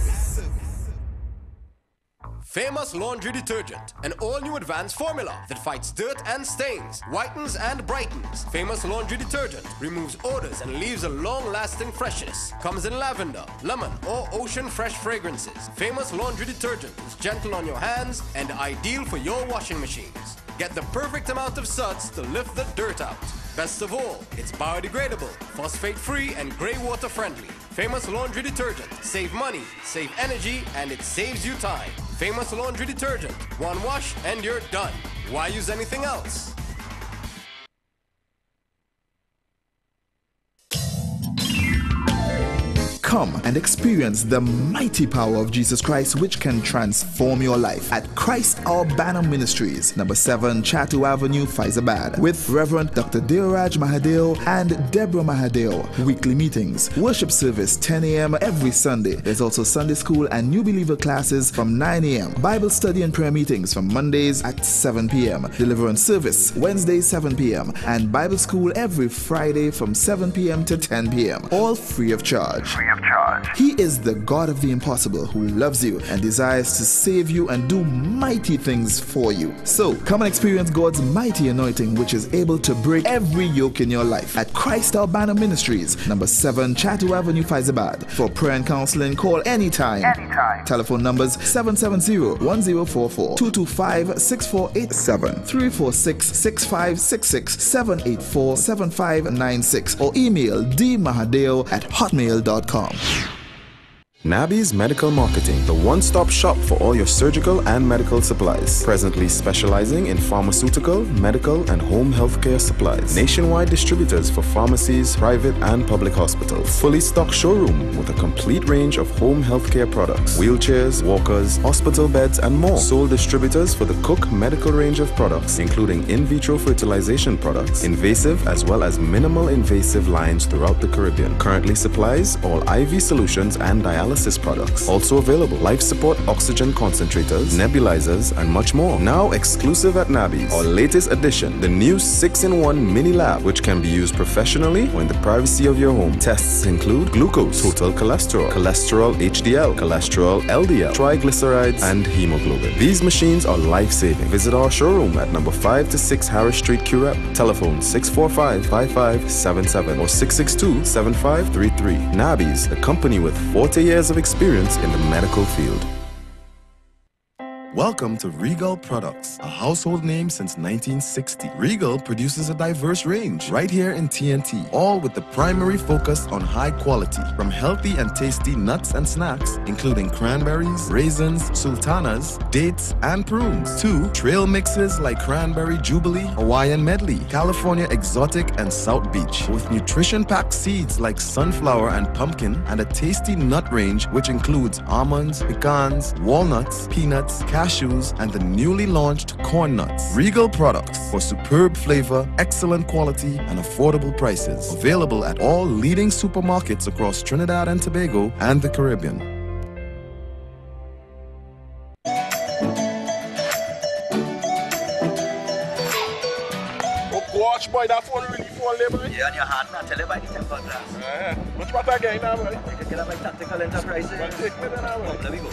Famous Laundry Detergent, an all-new advanced formula that fights dirt and stains, whitens and brightens. Famous Laundry Detergent removes odors and leaves a long-lasting freshness. Comes in lavender, lemon, or ocean fresh fragrances. Famous Laundry Detergent is gentle on your hands and ideal for your washing machines. Get the perfect amount of suds to lift the dirt out. Best of all, it's biodegradable, phosphate-free, and grey water friendly. Famous Laundry Detergent. Save money, save energy, and it saves you time. Famous Laundry Detergent. One wash and you're done. Why use anything else? Come and experience the mighty power of Jesus Christ, which can transform your life at Christ Our Banner Ministries, number 7 Chatu Avenue, Faizabad, with Reverend Dr. Deoraj Mahadeo and Deborah Mahadeo. Weekly meetings, worship service 10 a.m. every Sunday. There's also Sunday school and new believer classes from 9 a.m. Bible study and prayer meetings from Mondays at 7 p.m. Deliverance service Wednesdays 7 p.m. and Bible school every Friday from 7 p.m. to 10 p.m. All free of charge. He is the God of the impossible who loves you and desires to save you and do mighty things for you. So come and experience God's mighty anointing, which is able to break every yoke in your life at Christ Our Banner Ministries, number 7 Chatu Avenue, Faizabad. For prayer and counseling, call anytime. Telephone numbers 770-1044, 225-6487, 346-6566, 784-7596, or email dmahadeo@hotmail.com. Nabi's Medical Marketing, the one-stop shop for all your surgical and medical supplies. Presently specializing in pharmaceutical, medical, and home healthcare supplies. Nationwide distributors for pharmacies, private and public hospitals. Fully stocked showroom with a complete range of home healthcare products. Wheelchairs, walkers, hospital beds, and more. Sole distributors for the Cook medical range of products, including in vitro fertilization products, invasive as well as minimal invasive lines throughout the Caribbean. Currently supplies all IV solutions and dialysis products. Also available life support oxygen concentrators, nebulizers, and much more. Now exclusive at Nabi's. Our latest addition, the new 6-in-1 mini lab, which can be used professionally or in the privacy of your home. Tests include glucose, total cholesterol, cholesterol HDL, cholesterol LDL, triglycerides, and hemoglobin. These machines are life-saving. Visit our showroom at number 5 to 6 Harris Street, Curep. Telephone 645-5577 or 662-7533. Nabi's, the company with 40 years of experience in the medical field. Welcome to Regal Products, a household name since 1960. Regal produces a diverse range right here in TNT, all with the primary focus on high quality, from healthy and tasty nuts and snacks, including cranberries, raisins, sultanas, dates, and prunes, to trail mixes like Cranberry Jubilee, Hawaiian Medley, California Exotic, and South Beach, with nutrition-packed seeds like sunflower and pumpkin, and a tasty nut range which includes almonds, pecans, walnuts, peanuts, cashews, and the newly launched corn nuts. Regal Products for superb flavor, excellent quality, and affordable prices. Available at all leading supermarkets across Trinidad and Tobago and the Caribbean. Watch, boy, that phone really phone there, boy. Yeah, on your hand, now. Tell you about the temper glass. Which part again now, boy? You can get up by Tactical Enterprises. Take me there now, boy. There we go.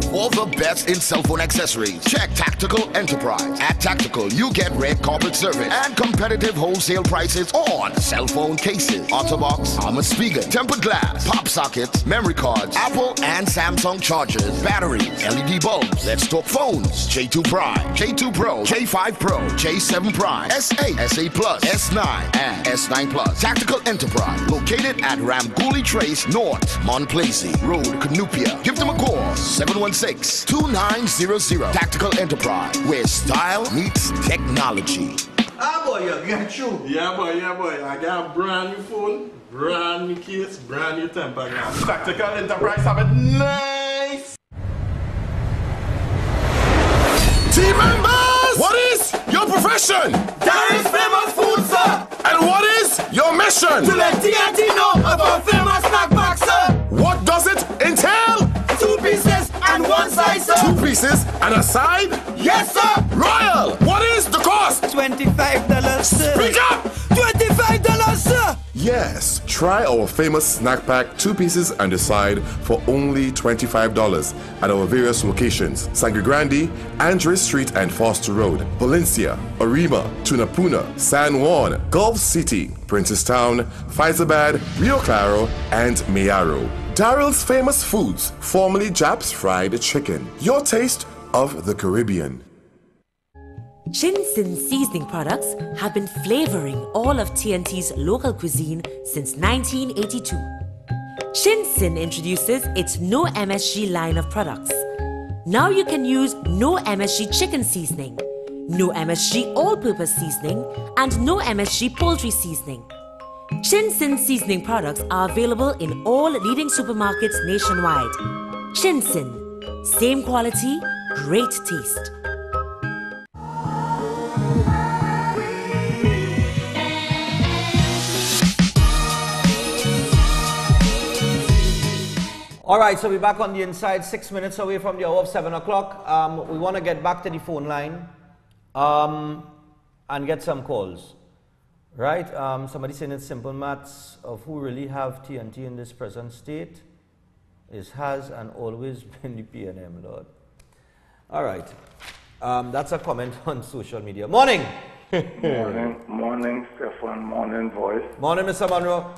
For the best in cell phone accessories, check Tactical Enterprise. At Tactical, you get red carpet service and competitive wholesale prices on cell phone cases, OtterBox, armor speaker, tempered glass, pop sockets, memory cards, Apple and Samsung chargers, batteries, LED bulbs. Let's talk phones. J2 Prime, J2 Pro, J5 Pro, J7 Prime, S8, S8 Plus, S9, and S9 Plus. Tactical Enterprise, located at Ramgooly Trace North, Montplaisir Road, Canupia. Give them a call, 716-2900. Tactical Enterprise, where style meets technology. Ah, boy, you get you. Yeah, boy. I got a brand new phone, brand new case, brand new temper glass. Tactical Enterprise have it nice. Team members! What is your profession? There is famous food, sir. And what is your mission? To let TNT know about famous snack pack, sir. What does it entail? 2 pieces and 1 side, sir. 2 pieces and a side? Yes, sir. Royal, what is the cost? $25, sir. Speak up! $25, sir. Yes, try our famous snack pack 2 pieces and a side for only $25 at our various locations: Sangre Grande, Andres Street and Foster Road, Valencia, Arima, Tunapuna, San Juan, Gulf City, Princestown, Faizabad, Rio Claro, and Mayaro. Daryl's Famous Foods, formerly Japs Fried Chicken. Your taste of the Caribbean. Shin-Sin seasoning products have been flavoring all of TNT's local cuisine since 1982. Shin-Sin introduces its No MSG line of products. Now you can use No MSG chicken seasoning, No MSG all-purpose seasoning, and No MSG poultry seasoning. Shin-Sin seasoning products are available in all leading supermarkets nationwide. Shin-Sin, same quality, great taste. All right, so we're back on the inside, 6 minutes away from the hour of 7 o'clock. We want to get back to the phone line and get some calls. Right? Somebody saying it's simple maths of who really have TNT in this present state has and always been the PNM, Lord. All right. That's a comment on social media. Morning! Morning, Stephan. Morning, voice. Morning, Mr. Monroe.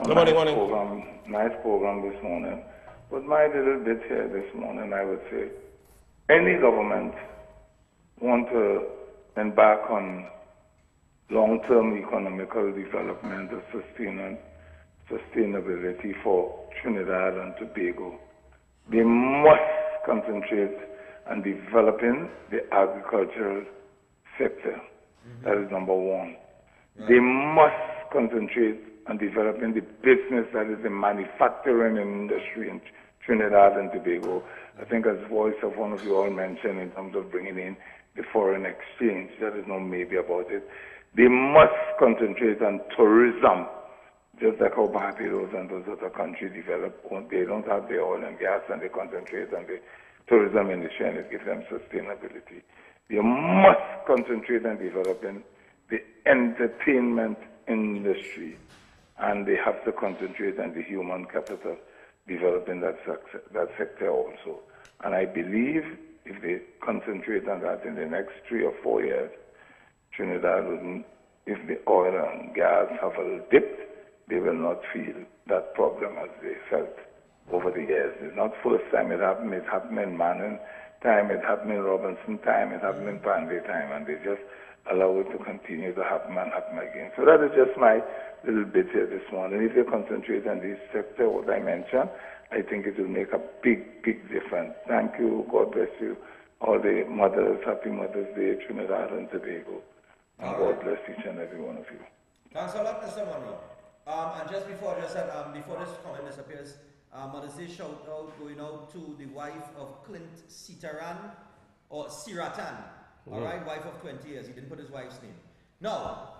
Morning. Nice program this morning. But my little bit here this morning, I would say, any government want to embark on long-term economical development or sustainability for Trinidad and Tobago, they must concentrate on developing the agricultural sector. That is number one. They must concentrate on developing the business that is the manufacturing industry in Trinidad and Tobago. I think as voice of one of you all mentioned in terms of bringing in the foreign exchange, there is no maybe about it. They must concentrate on tourism, just like how Barbados and those other countries develop. They don't have the oil and gas, and they concentrate on the tourism industry, and it gives them sustainability. They must concentrate on developing the entertainment industry, and they have to concentrate on the human capital, developing that sector also. And I believe if they concentrate on that in the next 3 or 4 years, Trinidad wouldn't, if the oil and gas have a little dip, they will not feel that problem as they felt over the years. It's not first time it happened. It happened in Manning time, it happened in Robinson time, it happened in Panday time, and they just allow it to continue to happen and happen again. So that is just my little bit here this morning. If they concentrate on this sector, what I mentioned, I think it will make a big, big difference. Thank you. God bless you. All the mothers, happy Mother's Day, Trinidad and Tobago. And God bless each and every one of you. Thanks a lot, Mr. Monroe. And just before this comment disappears, Mother's Day shout out going out to the wife of Clint Siratan, all right, wife of 20 years. He didn't put his wife's name. Now,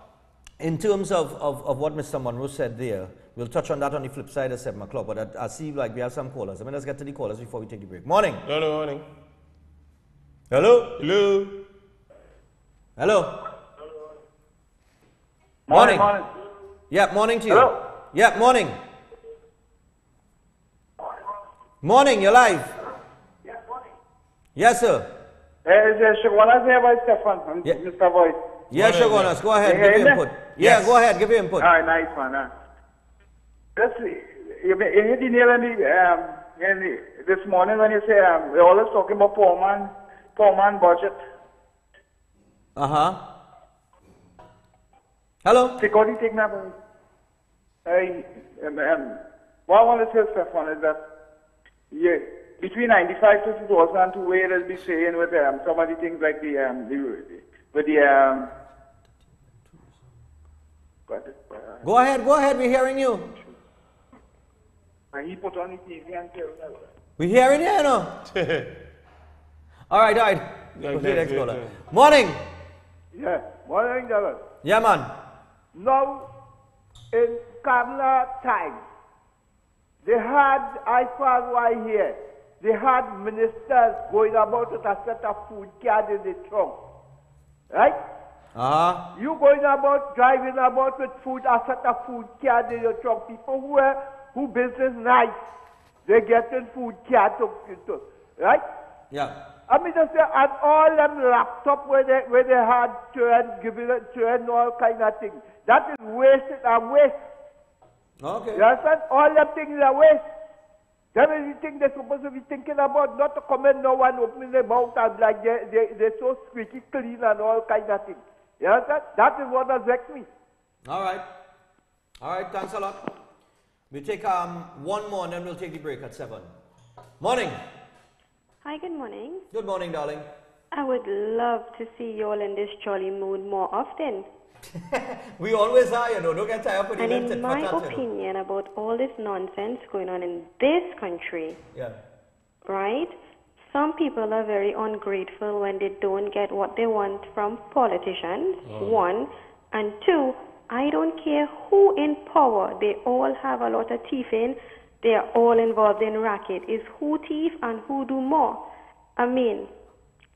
in terms of what Mr. Monroe said there, we'll touch on that on the flip side at 7 o'clock, but I see like we have some callers. I mean, let's get to the callers before we take the break. Morning. Hello, morning. Hello? Hello? Hello? Morning. Yeah, morning to you. Hello? Yeah, morning. Morning, you're live. Yes, sir. Shagonas here by Stephan, Mr. Voice. Yeah, Shagonas, go ahead, give your input. Yeah, go ahead, give your input. All right, nice one. You hit the nail this morning when you say we're always talking about poor man budget. Hello? Security take now. What I want to say, Stephan, is that between 95 to 2002, where they'll be saying with some of the things like Go ahead, we're hearing you. And he put on the TV and tell me. We're hearing you, you know. All right. Okay, next caller. Morning. Yeah, morning, David. Yeah, man. Now, in Kamla time, they had, I found why here, they had ministers going about with a set of food card in the trunk. Right? You going about, driving about with food, a set of food card in your trunk. People who business nice, they getting food card to right? Yeah. I mean, just say, and all them laptop where they had giving all kind of things. That is wasted and waste. Okay. You understand? All them things are waste. That is the thing they're supposed to be thinking about, not to come in no one opening their mouth and like they're so squeaky clean and all kind of things. You understand? That is what has vexed me. All right, thanks a lot. We'll take one more and then we'll take the break at 7. Morning. Hi, good morning. Good morning, darling. I would love to see you all in this jolly mood more often. We always are, you know. Don't get tired of putting And in my opinion about all this nonsense going on in this country, right? Some people are very ungrateful when they don't get what they want from politicians, 1. And 2, I don't care who in power, they all have a lot of teeth in. They are all involved in racket. It's who thief and who do more. I mean,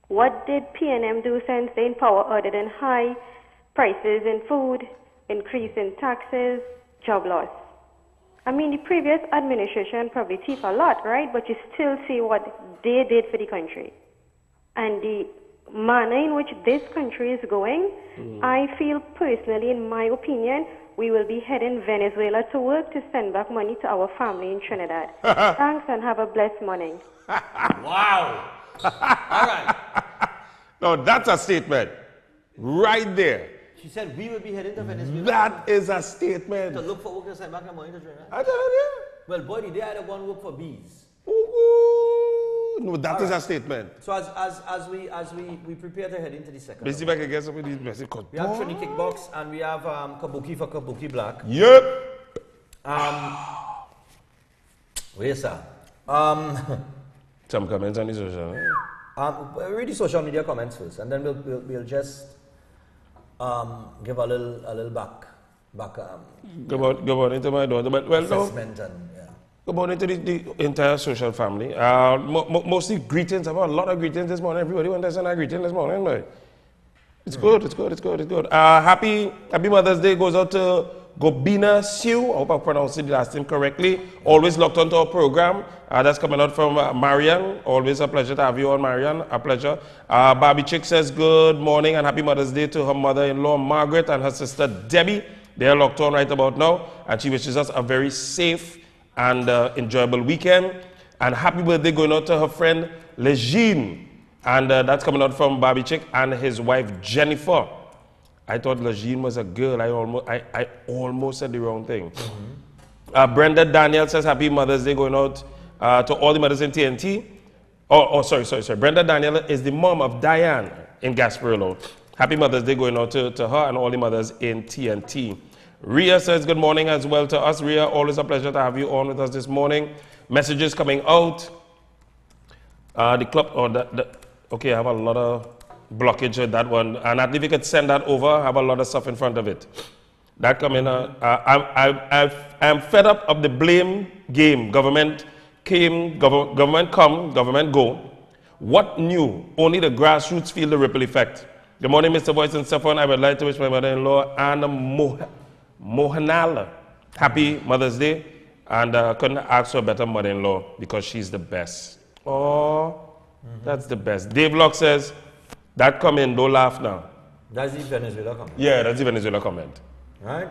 what did PNM do since they're in power other than high prices in food, increase in taxes, job loss? I mean, the previous administration probably thief a lot, right? But you still see what they did for the country. And the manner in which this country is going, I feel personally, in my opinion, we will be heading Venezuela to work to send back money to our family in Trinidad. Thanks and have a blessed morning. Wow. All right. No, that's a statement. Right there. She said we will be heading to Venezuela. That is a statement. To look for work to send back the money to Trinidad. I tell you. Well, boy, the day I had one work for bees. No, that is a statement. So as we prepare to head into the second. Let's see if I can get some of these messages. We have Trini Kickbox and we have Kabuki for Kabuki Black. Yep. Where's that? Some comments on the social. Read the social media comments first, and then we'll just give a little back. Go on into my daughter, but well, assessment and go on into the entire social family. Mostly greetings. I've got a lot of greetings this morning. Everybody wants to send a greeting this morning, but it's good. It's good. Happy Mother's Day goes out to Gobina Sue. I hope I pronounced the last name correctly. Always locked onto our program. That's coming out from Marian. Always a pleasure to have you on, Marian. A pleasure. Barbie Chick says good morning and happy Mother's Day to her mother-in-law, Margaret, and her sister, Debbie. They are locked on right about now. And she wishes us a very safe and enjoyable weekend. And happy birthday going out to her friend, Legine. And that's coming out from Barbie Chick and his wife, Jennifer. I thought Legine was a girl. I almost said the wrong thing. Brenda Daniel says happy Mother's Day going out to all the mothers in TNT. Sorry. Brenda Daniel is the mom of Diane in Gasparillo. Happy Mother's Day going out to her and all the mothers in TNT. Ria says good morning as well to us. Ria, always a pleasure to have you on with us this morning. Messages coming out. The club, okay, I have a lot of blockage with that one. And if you could send that over, I have a lot of stuff in front of it. That coming I'm fed up of the blame game. Government came, government come, government go. What new? Only the grassroots feel the ripple effect. Good morning, Mr. Voice and Stephan. I would like to wish my mother-in-law, Anna Mohanala, happy Mother's Day. And couldn't ask for a better mother-in-law because she's the best. Oh, that's the best. Dave Locke says, that comment, don't laugh now. That's the Venezuela comment. Yeah, that's the Venezuela comment. Right?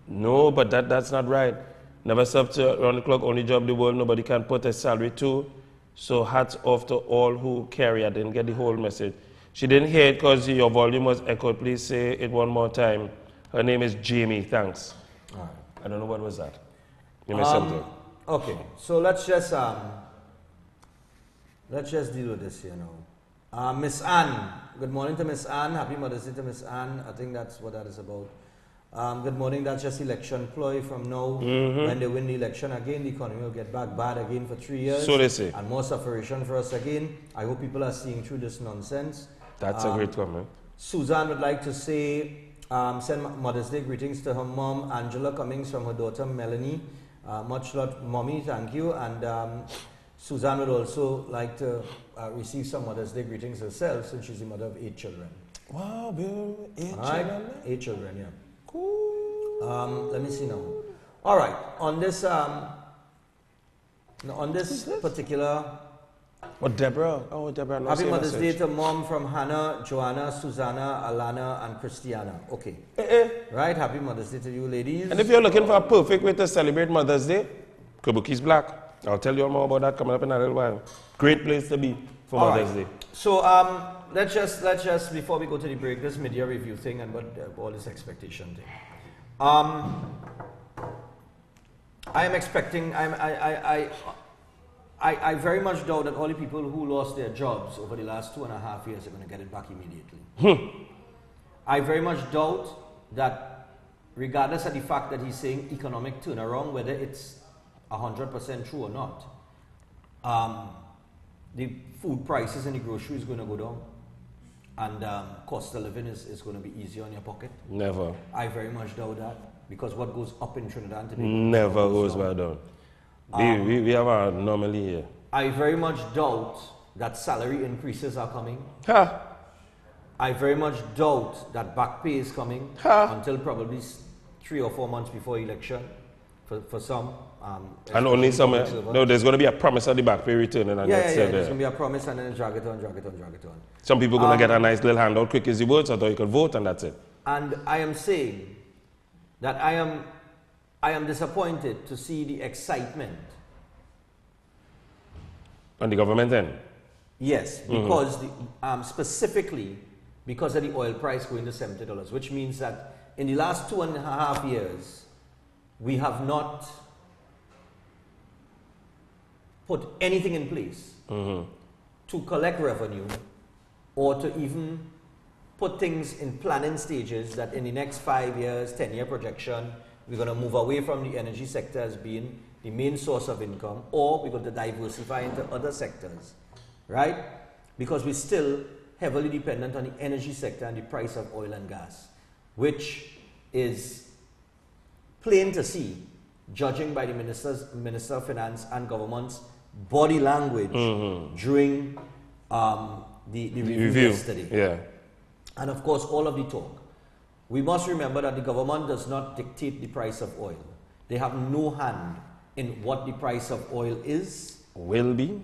No, but that's not right. Never served to around the clock, only job the world, nobody can put a salary to. So hats off to all who carry. I didn't get the whole message. She didn't hear it because your volume was echoed. Please say it one more time. Her name is Jamie. Thanks. All right. I don't know what was that. You missed something. Okay, so let's just deal with this, you know. Miss Ann. Good morning to Miss Ann. Happy Mother's Day to Miss Ann. I think that's what that is about. Good morning, that's just election ploy from now. When they win the election again, the economy will get back bad again for 3 years. So they say. And more sufferation for us again. I hope people are seeing through this nonsense. That's a great comment. Suzanne would like to say, send Mother's Day greetings to her mom, Angela Cummings, from her daughter, Melanie. Much love, Mommy, thank you. And Suzanne would also like to receive some Mother's Day greetings herself, since she's the mother of 8 children. Wow, Bill, 8 children? 8 children, yeah. Cool. Let me see now. All right, on this particular... What, Deborah? Oh, Deborah. No, Happy Mother's Day to Mom from Hannah, Joanna, Susanna, Alana, and Christiana. Okay. Right, Happy Mother's Day to you, ladies. And if you're looking for a perfect way to celebrate Mother's Day, Kabuki's Black. I'll tell you all more about that coming up in a little while. Great place to be for Mother's Day. So let's just before we go to the break, this media review thing and what all this expectation thing. I am expecting. I very much doubt that all the people who lost their jobs over the last 2.5 years are going to get it back immediately. I very much doubt that, regardless of the fact that he's saying economic turnaround, whether it's 100% true or not, the food prices in the grocery is going to go down, and cost of living is going to be easier on your pocket. Never. I very much doubt that, because what goes up in Trinidad and Tobago never goes well down. We have our anomaly here. I very much doubt that salary increases are coming. I very much doubt that back pay is coming until probably 3 or 4 months before election for some. And only some. No, there's going to be a promise of the back pay returning. And there's going to be a promise, and then drag it on. Some people are going to get a nice little handout, quick as the words, so you can vote, and that's it. And I am saying that I am disappointed to see the excitement. On the government end? Yes, because specifically because of the oil price going to $70, which means that in the last 2.5 years, we have not put anything in place to collect revenue or to even put things in planning stages that in the next 5 years, 10-year projection, we're going to move away from the energy sector as being the main source of income, or we're going to diversify into other sectors, right? Because we're still heavily dependent on the energy sector and the price of oil and gas, which is plain to see, judging by the Minister of Finance and government's body language during the review yesterday. Yeah. And of course, all of the talk. We must remember that the government does not dictate the price of oil. They have no hand in what the price of oil is. Will be.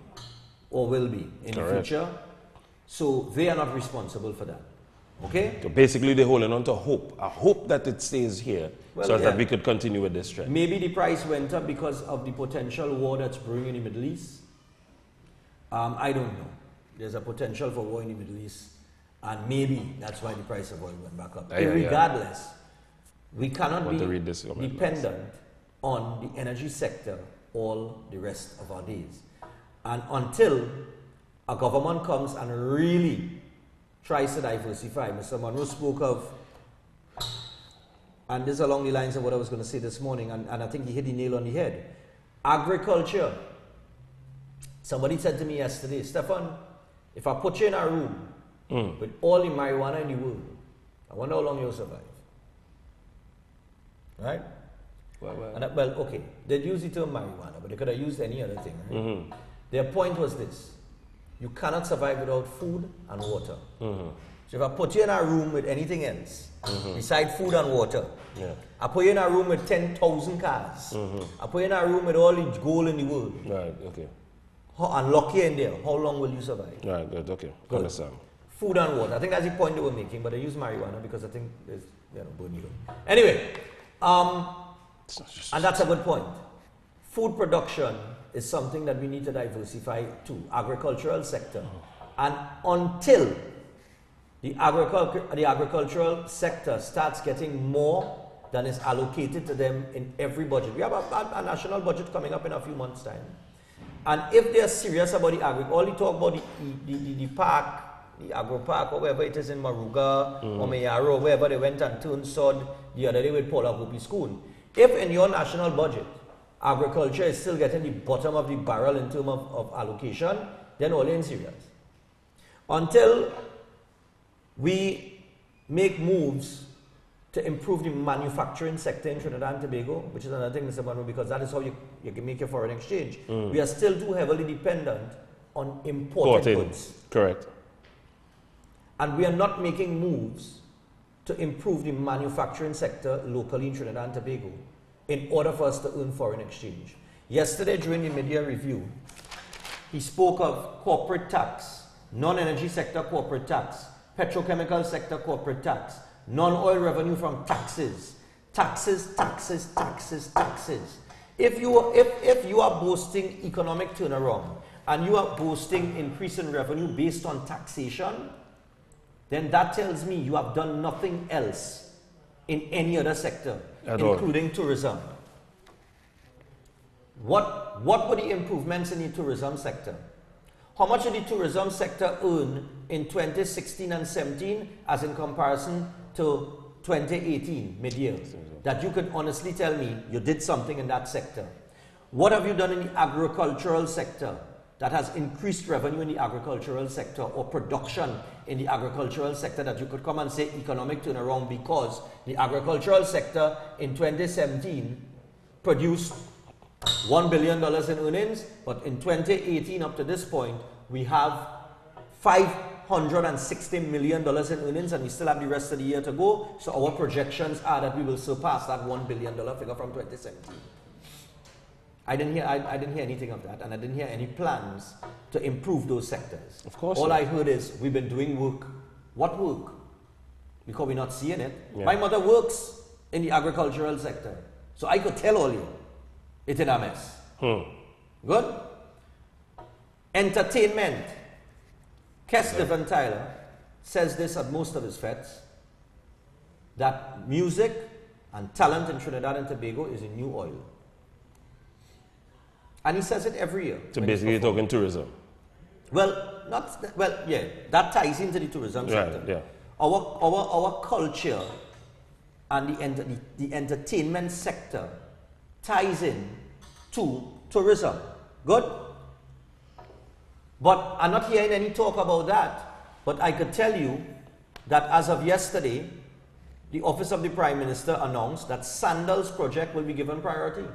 Or will be in the future. So they are not responsible for that. Okay? So basically they're holding on to hope. A hope that it stays here so that we could continue with this trend. Maybe the price went up because of the potential war that's brewing in the Middle East. I don't know. There's a potential for war in the Middle East. And maybe that's why the price of oil went back up. Regardless, we cannot be dependent on the energy sector all the rest of our days. And until a government comes and really tries to diversify, Mr. Monroe spoke of, and this is along the lines of what I was going to say this morning, and I think he hit the nail on the head. Agriculture. Somebody said to me yesterday, Stephan, if I put you in a room with all the marijuana in the world, I wonder how long you'll survive. Right? Well, okay. They'd use the term marijuana, but they could have used any other thing. Right? Their point was this. You cannot survive without food and water. So if I put you in a room with anything else, besides food and water, I put you in a room with 10,000 cars, I put you in a room with all the gold in the world, and lock you in there, how long will you survive? Right, good, okay. Good. Understand. Food and water. I think that's the point they were making, but they use marijuana because I think there's, burn you. Anyway, and that's a good point. Food production is something that we need to diversify to, agricultural sector. And until the agricultural sector starts getting more than is allocated to them in every budget. We have a national budget coming up in a few months' time. And if they're serious about the all they talk about the park, the agro park or wherever it is in Maruga or Mayaro, wherever they went and turned sod the other day with Paula Gopi School. If in your national budget, agriculture is still getting the bottom of the barrel in terms of allocation, then all in serious. Until we make moves to improve the manufacturing sector in Trinidad and Tobago, which is another thing, Mr. Bono, because that is how you can make your foreign exchange. We are still too heavily dependent on imported goods. Correct. And we are not making moves to improve the manufacturing sector locally in Trinidad and Tobago in order for us to earn foreign exchange. Yesterday during the media review, he spoke of corporate tax, non-energy sector corporate tax, petrochemical sector corporate tax, non-oil revenue from taxes. Taxes. If you are boasting economic turnaround and you are boasting increase in revenue based on taxation, then that tells me you have done nothing else in any other sector, including tourism. What were the improvements in the tourism sector? How much did the tourism sector earn in 2016 and 17 as in comparison to 2018 mid-year? That you could honestly tell me you did something in that sector. What have you done in the agricultural sector that has increased revenue in the agricultural sector or production in the agricultural sector that you could come and say economic turnaround, because the agricultural sector in 2017 produced $1 billion in earnings, but in 2018 up to this point we have $560 million in earnings, and we still have the rest of the year to go. So our projections are that we will surpass that $1 billion figure from 2017. I didn't hear anything of that, and I didn't hear any plans to improve those sectors. Of course. All I heard is we've been doing work. What work? Because we're not seeing it. Yeah. My mother works in the agricultural sector, so I could tell all you it's in a mess. Good? Entertainment. Stephan Tyler says this at most of his fetes, that music and talent in Trinidad and Tobago is a new oil. And he says it every year. So basically talking tourism. Well, yeah, that ties into the tourism sector. Yeah. Our culture and the entertainment sector ties in to tourism. Good? But I'm not hearing any talk about that. But I could tell you that as of yesterday, the Office of the Prime Minister announced that Sandals project will be given priority.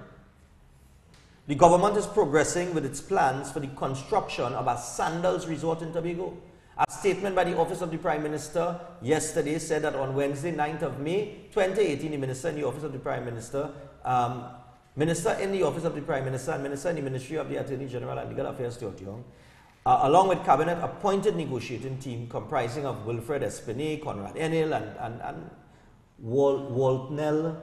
The government is progressing with its plans for the construction of a Sandals resort in Tobago. A statement by the Office of the Prime Minister yesterday said that on Wednesday, 9th of May, 2018, the Minister in the Office of the Prime Minister, Minister in the Office of the Prime Minister and Minister in the Ministry of the Attorney General and Legal Affairs, Stuart Young, along with Cabinet appointed negotiating team comprising of Wilfred Espinay, Conrad Enel and Waltnell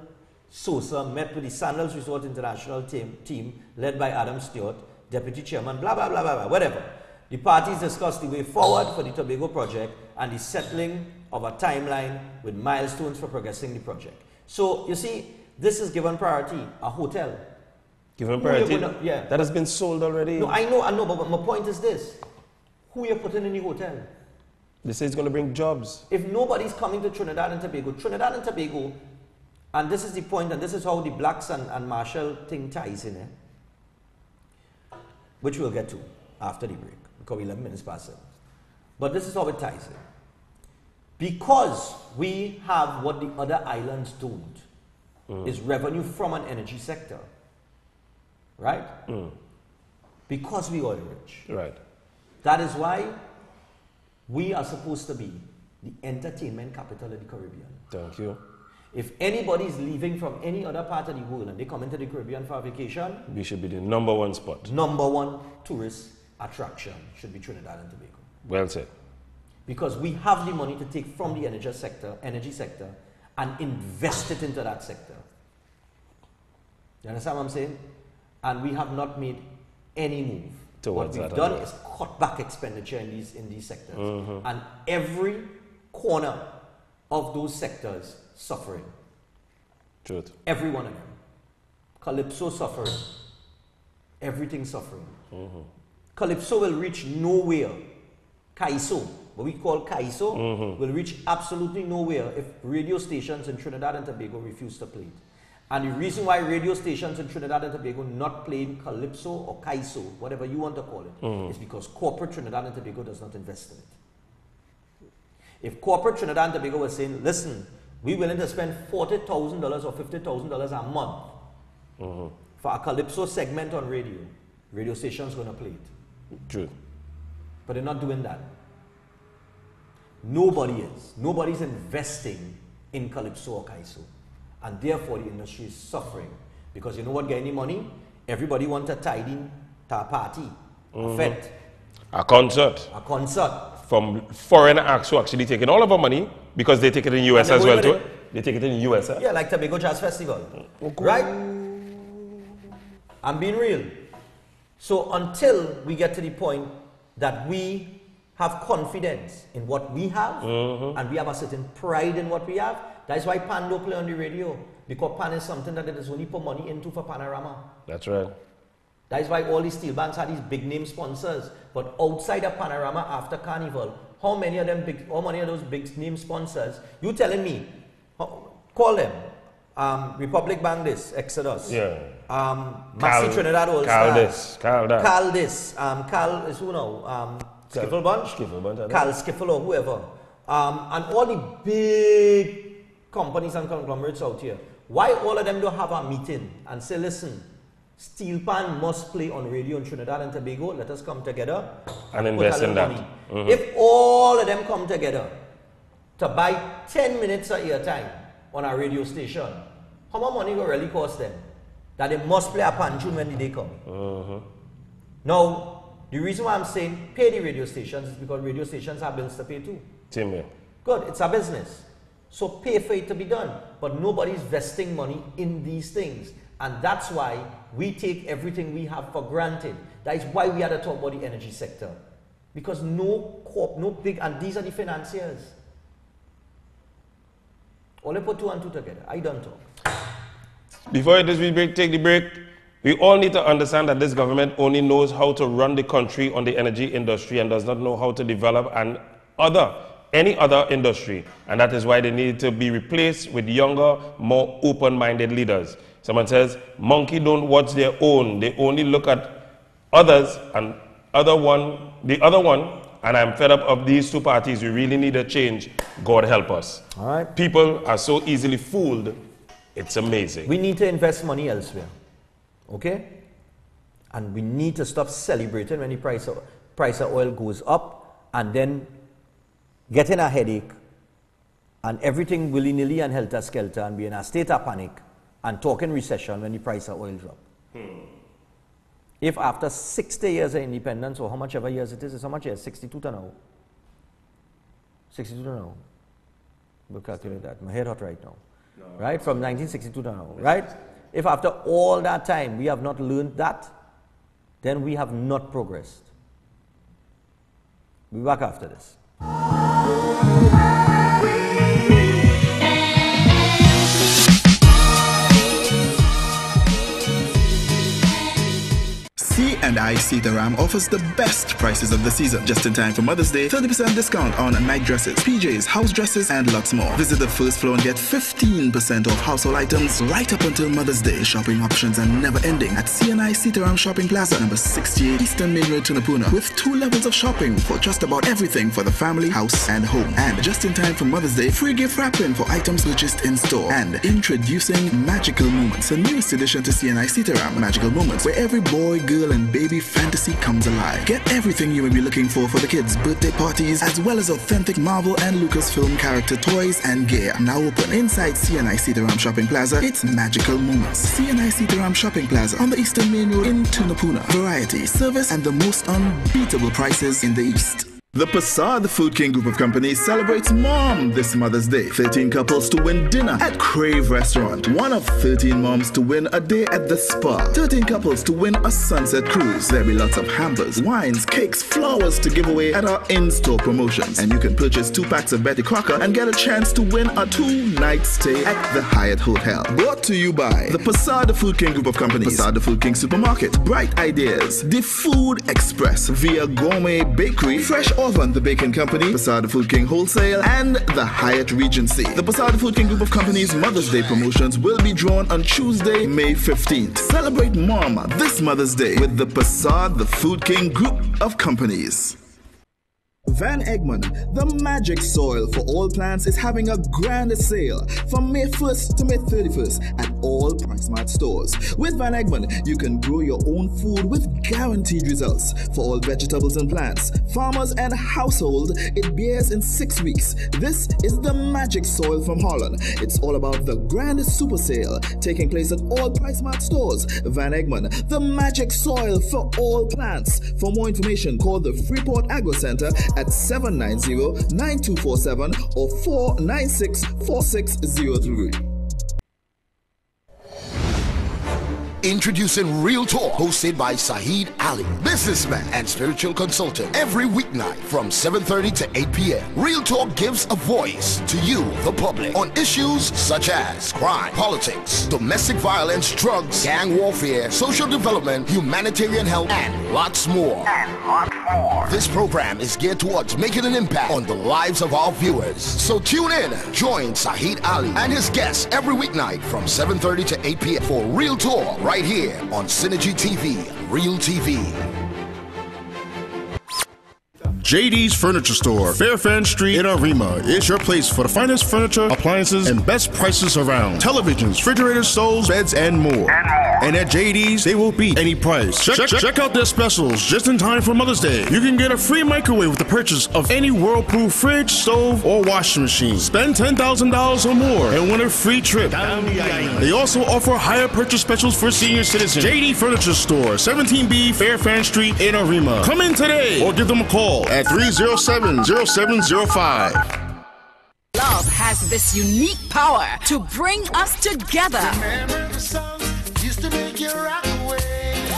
Sosa, met with the Sandals Resort International team led by Adam Stewart, Deputy Chairman, blah, blah, blah, blah, blah, whatever. The parties discussed the way forward for the Tobago project and the settling of a timeline with milestones for progressing the project. So, you see, this is given priority, a hotel. Given priority? Yeah. That has been sold already? No, I know, but my point is this. Who you're putting in the hotel? They say it's going to bring jobs. If nobody's coming to Trinidad and Tobago, and this is the point, and this is how the Blacks and Marshall thing ties in, which we'll get to after the break, because we're 11 minutes past 7. But this is how it ties in. Because we have what the other islands don't, is revenue from an energy sector. Right? Because we oil rich. Right. That is why we are supposed to be the entertainment capital of the Caribbean. Thank you. If anybody is leaving from any other part of the world and they come into the Caribbean for a vacation, we should be the number one spot. Number one tourist attraction should be Trinidad and Tobago. Well said. Because we have the money to take from the energy sector and invest it into that sector. You understand what I'm saying? And we have not made any move. Towards what we've done is cut back expenditure in these sectors. And every corner of those sectors suffering. Truth. Every one of them. Calypso suffering. Everything suffering. Calypso will reach nowhere. Kaiso what we call CAISO, will reach absolutely nowhere if radio stations in Trinidad and Tobago refuse to play it. And the reason why radio stations in Trinidad and Tobago not playing Calypso or CAISO, whatever you want to call it, is because corporate Trinidad and Tobago does not invest in it. If corporate Trinidad and Tobago was saying, listen, we're willing to spend $40,000 or $50,000 a month for a Calypso segment on radio station's going to play it. True. But they're not doing that. Nobody is. Nobody's investing in Calypso or CAISO. And therefore the industry is suffering. Because you know what, get any money? Everybody wants a tidy to a party, a fete. A concert. A concert. From foreign acts who actually taking all of our money because they take it in US as well too. They take it in US. Yeah, like Tobago Jazz Festival. Right? I'm being real. So until we get to the point that we have confidence in what we have and we have a certain pride in what we have, that's why Pan don't play on the radio. Because Pan is something that it is only put money into for Panorama. That's right. That is why all these steel bands have these big name sponsors. But outside of Panorama after Carnival, how many of those big name sponsors, you telling me, call them, Republic Bank this, Exodus, Maxi Trinidad All Stars, Cal this, Cal is who now, Skiffle Bunch, Cal Skiffle or whoever, and all the big companies and conglomerates out here. Why all of them don't have a meeting and say, listen, Steel Pan must play on radio in Trinidad and Tobago. Let us come together and invest in that. If all of them come together to buy 10 minutes of airtime on a radio station, how much money will really cost them? That they must play a pan tune when the day come. Now, the reason why I'm saying pay the radio stations is because radio stations have bills to pay too. Same way. Good, it's a business. So pay for it to be done. But nobody's vesting money in these things. And that's why we take everything we have for granted. That is why we had to talk about the energy sector. Because no big, and these are the financiers. Only put 2 and 2 together. I don't talk. Before we take the break, we all need to understand that this government only knows how to run the country on the energy industry and does not know how to develop any other industry. And that is why they need to be replaced with younger, more open-minded leaders. Someone says, monkey don't watch their own. They only look at others and the other one, and I'm fed up of these two parties. We really need a change. God help us. All right. People are so easily fooled. It's amazing. We need to invest money elsewhere. Okay? And we need to stop celebrating when the price of oil goes up and then getting a headache and everything willy-nilly and helter-skelter and be in a state of panic and talking recession when the price of oil drop. If after 60 years of independence, or how much ever years it is, it's how much years? 62 to now. 62 to now. We'll calculate that. My head hot right now. No. Right? From 1962 to now. Right? If after all that time we have not learned that, then we have not progressed. We'll be back after this. C&I Sitaram offers the best prices of the season. Just in time for Mother's Day, 30% discount on night dresses, PJs, house dresses, and lots more. Visit the first floor and get 15% off household items right up until Mother's Day. Shopping options are never ending at C&I Sitaram Shopping Plaza, number 68 Eastern Main Road, Tunapuna, with 2 levels of shopping for just about everything for the family, house, and home. And just in time for Mother's Day, free gift wrapping for items purchased in store. And introducing Magical Moments, a newest addition to C&I Sitaram. Magical Moments, where every boy, girl, and baby fantasy comes alive. Get everything you may be looking for the kids' birthday parties, as well as authentic Marvel and Lucasfilm character toys and gear. Now open inside C&I Sitaram Shopping Plaza. It's Magical Moments. C&I Sitaram Shopping Plaza on the Eastern Main Road in Tunapuna. Variety, service, and the most unbeatable prices in the East. The Passad Food King group of companies celebrates Mom this Mother's Day. 13 couples to win dinner at Crave Restaurant. 1 of 13 moms to win a day at the spa. 13 couples to win a sunset cruise. There'll be lots of hampers, wines, cakes, flowers to give away at our in-store promotions. And you can purchase 2 packs of Betty Crocker and get a chance to win a 2-night stay at the Hyatt Hotel. Brought to you by the Passad Food King group of companies, Passad Food King Supermarket, Bright Ideas, The Food Express via Gourmet Bakery, Fresh Orvan the Baking Company, Posada Food King Wholesale, and the Hyatt Regency. The Posada Food King group of companies' Mother's Day promotions will be drawn on Tuesday, May 15th. Celebrate Mom this Mother's Day with the Posada the Food King group of companies. Van Egmond, the magic soil for all plants, is having a grand sale from May 1st to May 31st at all PriceMart stores. With Van Egmond, you can grow your own food with guaranteed results. For all vegetables and plants, farmers and household, it bears in 6 weeks. This is the magic soil from Holland. It's all about the grand super sale taking place at all PriceMart stores. Van Egmond, the magic soil for all plants. For more information, call the Freeport Agro Center at 790-9247 or 496-4603. Introducing Real Talk, hosted by Saheed Ali, businessman and spiritual consultant, every weeknight from 7:30 to 8 p.m. Real Talk gives a voice to you, the public, on issues such as crime, politics, domestic violence, drugs, gang warfare, social development, humanitarian help, and lots more. This program is geared towards making an impact on the lives of our viewers. So tune in, join Saheed Ali and his guests every weeknight from 7:30 to 8 p.m. for Real Talk, right here on Synergy TV, Real TV. JD's Furniture Store, Fairfax Street in Arima is your place for the finest furniture, appliances, and best prices around. Televisions, refrigerators, stoves, beds, and more. And at JD's, they will beat any price. Check out their specials just in time for Mother's Day. You can get a free microwave with the purchase of any Whirlpool fridge, stove, or washing machine. Spend $10,000 or more and win a free trip down the island. They also offer higher purchase specials for senior citizens. JD Furniture Store, 17B Fairfax Street in Arima. Come in today or give them a call at 307-0705. Love has this unique power to bring us together.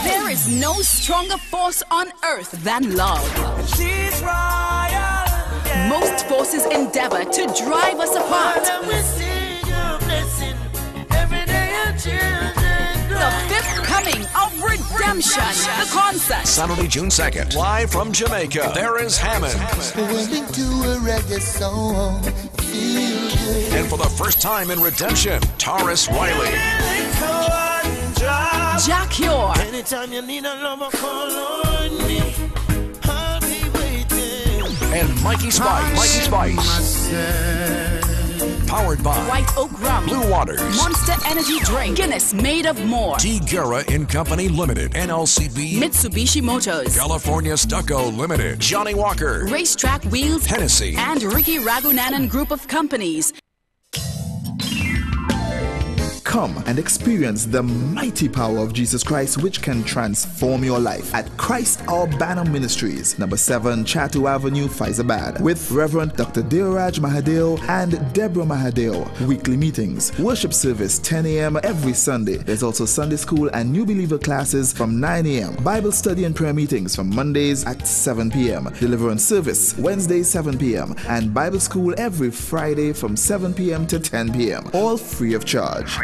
There is no stronger force on earth than love. She's royal. Yeah. Most forces endeavor to drive us apart. The fifth coming of redemption, the concert. Saturday, June 2nd, live from Jamaica. There is Hammond. And for the first time in redemption, Taurus Riley. Jack Yor. Anytime you need a lover, call on me. I'll be waiting. And Mikey Spice. Mikey Spice. Powered by White Oak Rum, Blue Waters, Monster Energy Drink, Guinness Made of More, T. Guerra and Company Limited, NLCB, Mitsubishi Motors, California Stucco Limited, Johnny Walker, Racetrack Wheels, Hennessy, and Ricky Ragunanan Group of Companies. Come and experience the mighty power of Jesus Christ, which can transform your life at Christ Our Banner Ministries, number 7 Chatu Avenue, Faizabad, with Reverend Dr. Deoraj Mahadeo and Deborah Mahadeo. Weekly meetings, worship service 10 a.m. every Sunday. There's also Sunday school and new believer classes from 9 a.m. Bible study and prayer meetings from Mondays at 7 p.m. Deliverance service Wednesdays 7 p.m. and Bible school every Friday from 7 p.m. to 10 p.m. All free of charge.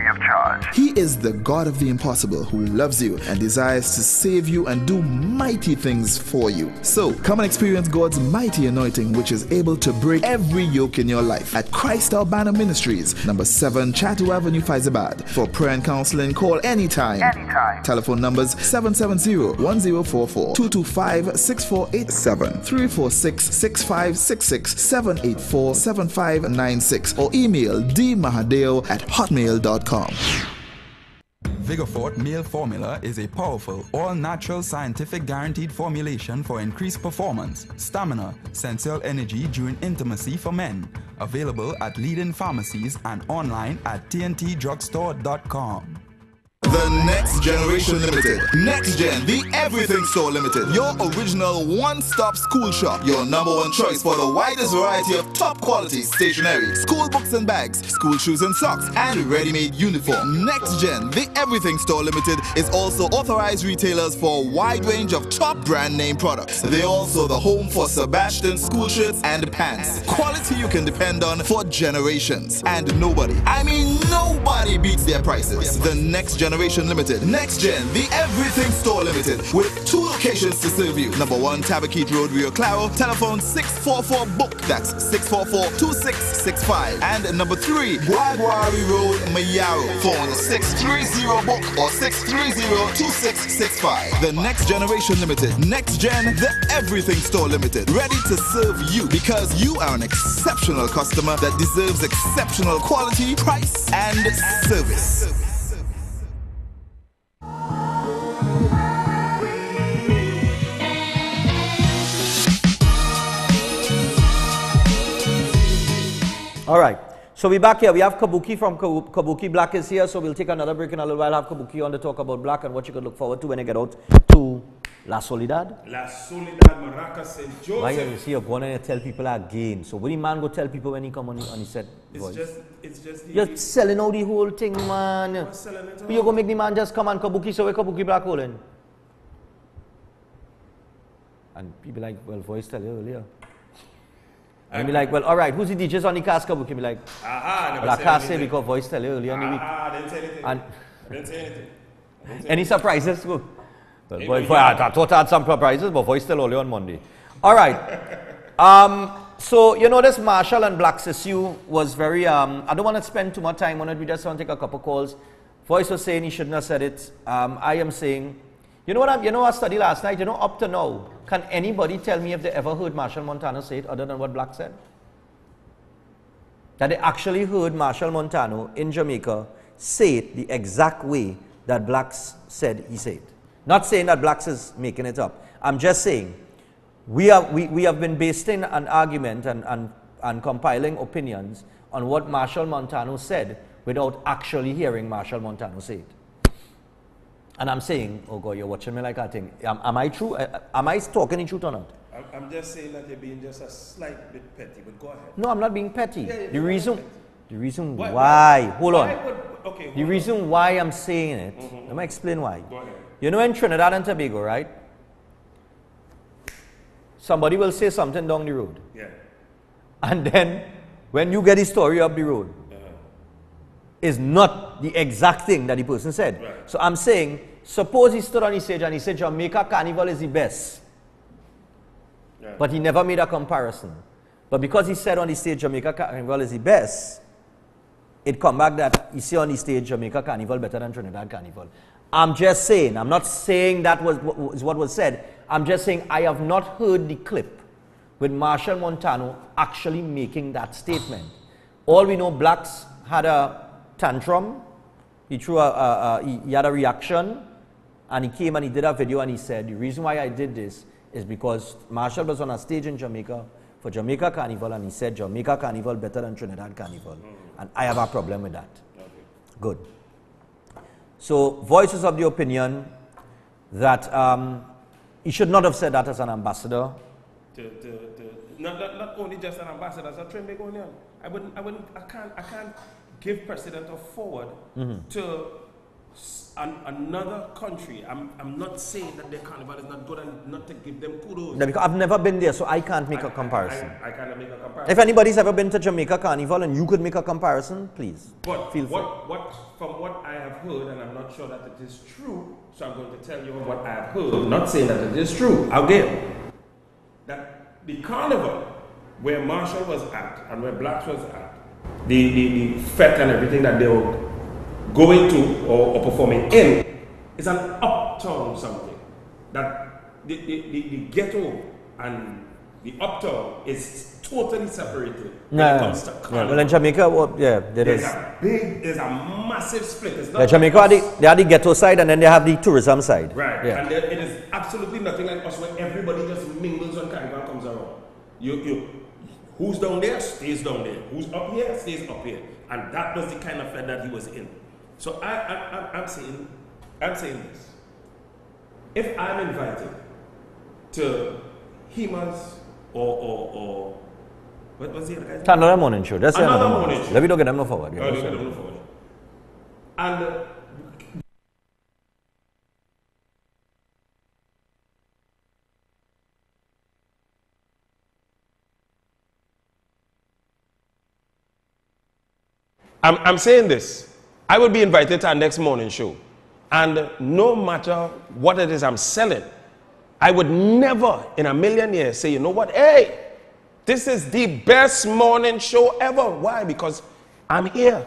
He is the God of the impossible who loves you and desires to save you and do mighty things for you. So come and experience God's mighty anointing, which is able to break every yoke in your life at Christ Our Banner Ministries, number 7 Chatu Avenue, Faizabad. For prayer and counseling, call anytime. Telephone numbers 770-1044, 225-6487, 346-6566, 784-7596, or email dmahadeo@hotmail.com. Vigorfort Male Formula is a powerful, all-natural scientific guaranteed formulation for increased performance, stamina, sensual energy during intimacy for men. Available at leading pharmacies and online at tntdrugstore.com. The Next Generation Limited. Next Gen, the Everything Store Limited. Your original one-stop school shop. Your number one choice for the widest variety of top quality stationery, school books and bags, school shoes and socks, and ready-made uniform. Next Gen, the Everything Store Limited is also authorized retailers for a wide range of top brand name products. They're also the home for Sebastian school shirts and pants. Quality you can depend on for generations. And nobody, I mean nobody beats their prices. The Next Generation Generation Limited. Next Gen, the Everything Store Limited, with 2 locations to serve you. Number 1, Tabaquite Road, Rio Claro. Telephone 644-BOOK. That's 644-2665. And number 3, Guaguari Road, Mayaro. Phone 630-BOOK or 630-2665. The Next Generation Limited. Next Gen, the Everything Store Limited. Ready to serve you because you are an exceptional customer that deserves exceptional quality, price, and service. All right. So we're back here. We have Kabuki from Kabuki Black is here. So we'll take another break in a little while. Have Kabuki on to talk about Black and what you can look forward to when you get out to La Soledad. La Soledad, Maracas, St. Joseph. Why you see you go on and you tell people again? So what the man go tell people when he come on his set? It's just the... You're selling out the whole thing, man. I'm selling it You go make the man just come on Kabuki, so where Kabuki Black holding? And people like, well, voice tell you earlier. And be like, well, all right, who's the DJs on the cast Kabuki? Be like, well, I can't say because voice tell you earlier in the week. Didn't say anything. And Didn't say anything. Any surprises? Well, I thought I had some surprises, but voice still only on Monday. All right. So, you know, this Marshall and Black's issue was very, I don't want to spend too much time on it. We just want to take a couple calls. Voice was saying he shouldn't have said it. I am saying, you know what I studied last night? You know, up to now, can anybody tell me if they ever heard Marshall Montano say it other than what Black said? That they actually heard Marshall Montano in Jamaica say it the exact way that Blacks said he said it. Not saying that Blacks is making it up. I'm just saying we have been basing an argument and compiling opinions on what Marshall Montano said without actually hearing Marshall Montano say it. And I'm saying, oh God, you're watching me like I think. Am I true? Am I talking the truth or not? I'm just saying that you're being just a slight bit petty, but go ahead. No, I'm not being petty. Yeah, the reason why, hold on. Okay, the reason why I'm saying it, let me explain why. Go ahead. You know in Trinidad and Tobago, right? Somebody will say something down the road. Yeah. And then, when you get the story up the road, is not the exact thing that the person said. Right. So I'm saying, suppose he stood on the stage and he said Jamaica Carnival is the best. Yeah. But he never made a comparison. But because he said on the stage Jamaica Carnival is the best, it come back that he say on the stage Jamaica Carnival better than Trinidad Carnival. I'm just saying, I'm not saying that was what was said. I'm just saying I have not heard the clip with Marshall Montano actually making that statement. All we know, Blacks had a tantrum, he threw he had a reaction, and he came and he did a video and he said, the reason why I did this is because Marshall was on a stage in Jamaica for Jamaica Carnival and he said Jamaica Carnival better than Trinidad Carnival. And I have a problem with that. Good. So, Voice is of the opinion that he should not have said that as an ambassador. Not only just an ambassador, as a Trinbagonian. I can't give precedent or forward to another country. I'm not saying that their carnival is not good and not to give them kudos. No, because I've never been there, so I can't make a comparison. I cannot make a comparison. If anybody's ever been to Jamaica Carnival and you could make a comparison, please. But feel free. From what I have heard, and I'm not sure that it is true, so I'm going to tell you what I have heard. Not saying that it is true. Again, that the carnival where Marshall was at and where Blacks was at, the fete and everything that they were going to or performing in is an uptown something. That the ghetto and the uptown is totally separated when it comes to carnival. Well, in Jamaica, there's a massive split. It's not Jamaica, they have the ghetto side and then they have the tourism side. Right, yeah. And it is absolutely nothing like us where everybody just mingles when carnival comes around. Who's down there stays down there. Who's up here stays up here. And that was the kind of fed that he was in. So I'm saying this. If I'm invited to Hima's or what was the other guy's name? Another morning show. That's another morning show. Let me don't get them no forward. Don't get them no forward. And I'm saying this. I will be invited to our next morning show. And no matter what it is I'm selling, I would never in a million years say, you know what, hey, this is the best morning show ever. Why? Because I'm here.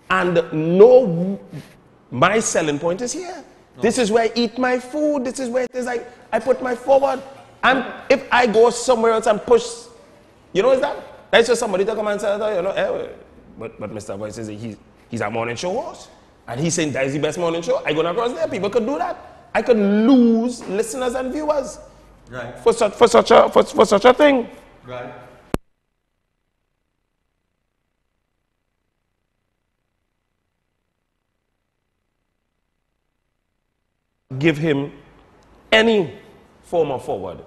And no, my selling point is here. No. This is where I eat my food. This is where it is I put my forward. And if I go somewhere else and push, you know what's that? That's just somebody to come and say, you know, hey, but Mr. Boy says he's a morning show host. And he's saying that is the best morning show. I go across there. People could do that. I could lose listeners and viewers. Right. For such a thing. Right. Give him any form of forward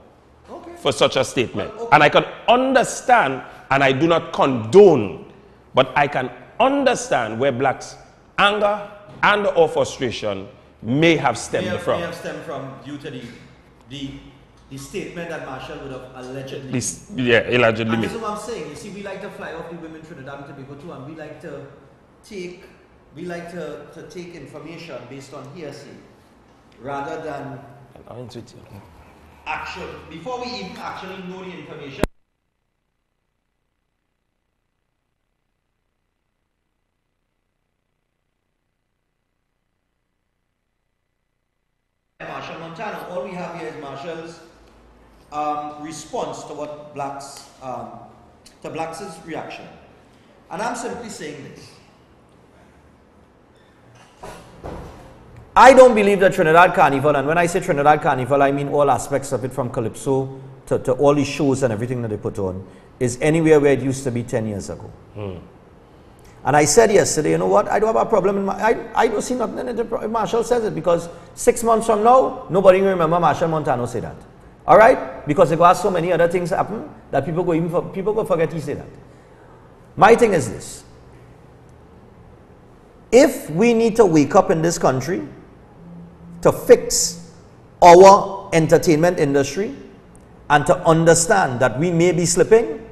for such a statement. And I can understand, and I do not condone, but I can understand where blacks' anger and or frustration may have stemmed from. May have stemmed from due to the statement that Marshall would have allegedly allegedly and made. this is what I'm saying. You see, we like to fly off the women Trinidad and Tobago too, and we like to take information based on hearsay rather than action. Before we even actually know the information. Marshall Montano, all we have here is Marshall's response to what blacks, to blacks' reaction. And I'm simply saying this. I don't believe that Trinidad Carnival, and when I say Trinidad Carnival, I mean all aspects of it from Calypso to all these shows and everything that they put on, is anywhere where it used to be 10 years ago. And I said yesterday, you know what, I don't have a problem, I don't see nothing in it. Marshall says it, because 6 months from now, nobody will remember Marshall Montano say that. Alright? Because there are so many other things happen that people will forget he said that. My thing is this. If we need to wake up in this country to fix our entertainment industry and to understand that we may be slipping,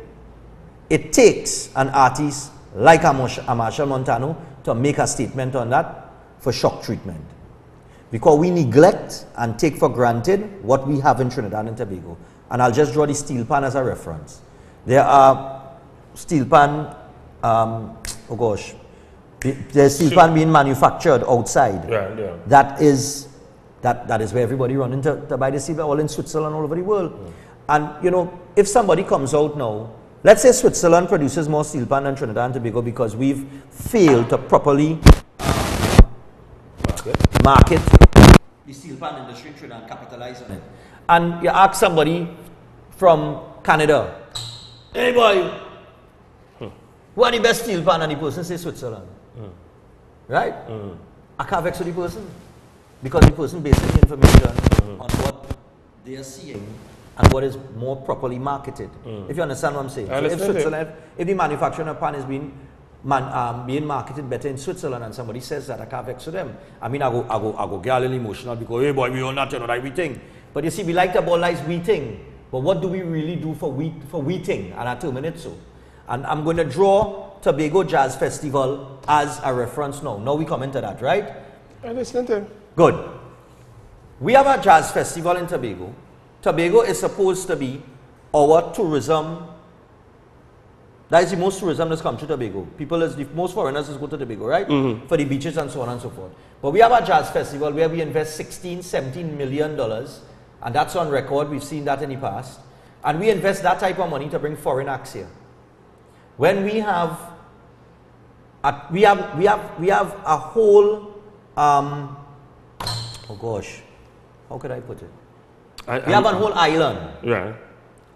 it takes an artist like a Marshall Montano to make a statement on that for shock treatment. Because we neglect and take for granted what we have in Trinidad and Tobago. And I'll just draw the steel pan as a reference. There are steel pan, there's steel pan being manufactured outside. Yeah. That is where everybody run into to buy the steel pan, all in Switzerland, all over the world. And you know, if somebody comes out now, let's say Switzerland produces more steel pan than Trinidad and Tobago because we've failed to properly market the steel pan industry in Trinidad and capitalize on it. And you ask somebody from Canada, hey boy, who are the best steel pan? And the person says Switzerland. Right? I can't vex with the person because the person basing the information on what they are seeing and what is more properly marketed. If you understand what I'm saying. So if Switzerland, if the manufacturing of pan is being marketed better in Switzerland and somebody says that, I can't vex with them. I mean, I go get a little emotional because, hey boy, we own that, you know, that we think. But you see, we like to ballalize we think. But what do we really do for we think? And I 2 minutes so. And I'm going to draw Tobago Jazz Festival as a reference now. Now we come into that, right? I listen to him. Good. We have a jazz festival in Tobago. Tobago is supposed to be our tourism. That is the most tourism that's come to Tobago. Most foreigners go to Tobago, right? For the beaches and so on and so forth. But we have a jazz festival where we invest $16-17 million, and that's on record. We've seen that in the past. And we invest that type of money to bring foreign acts here. When we have a whole oh gosh, how could I put it? We have a whole island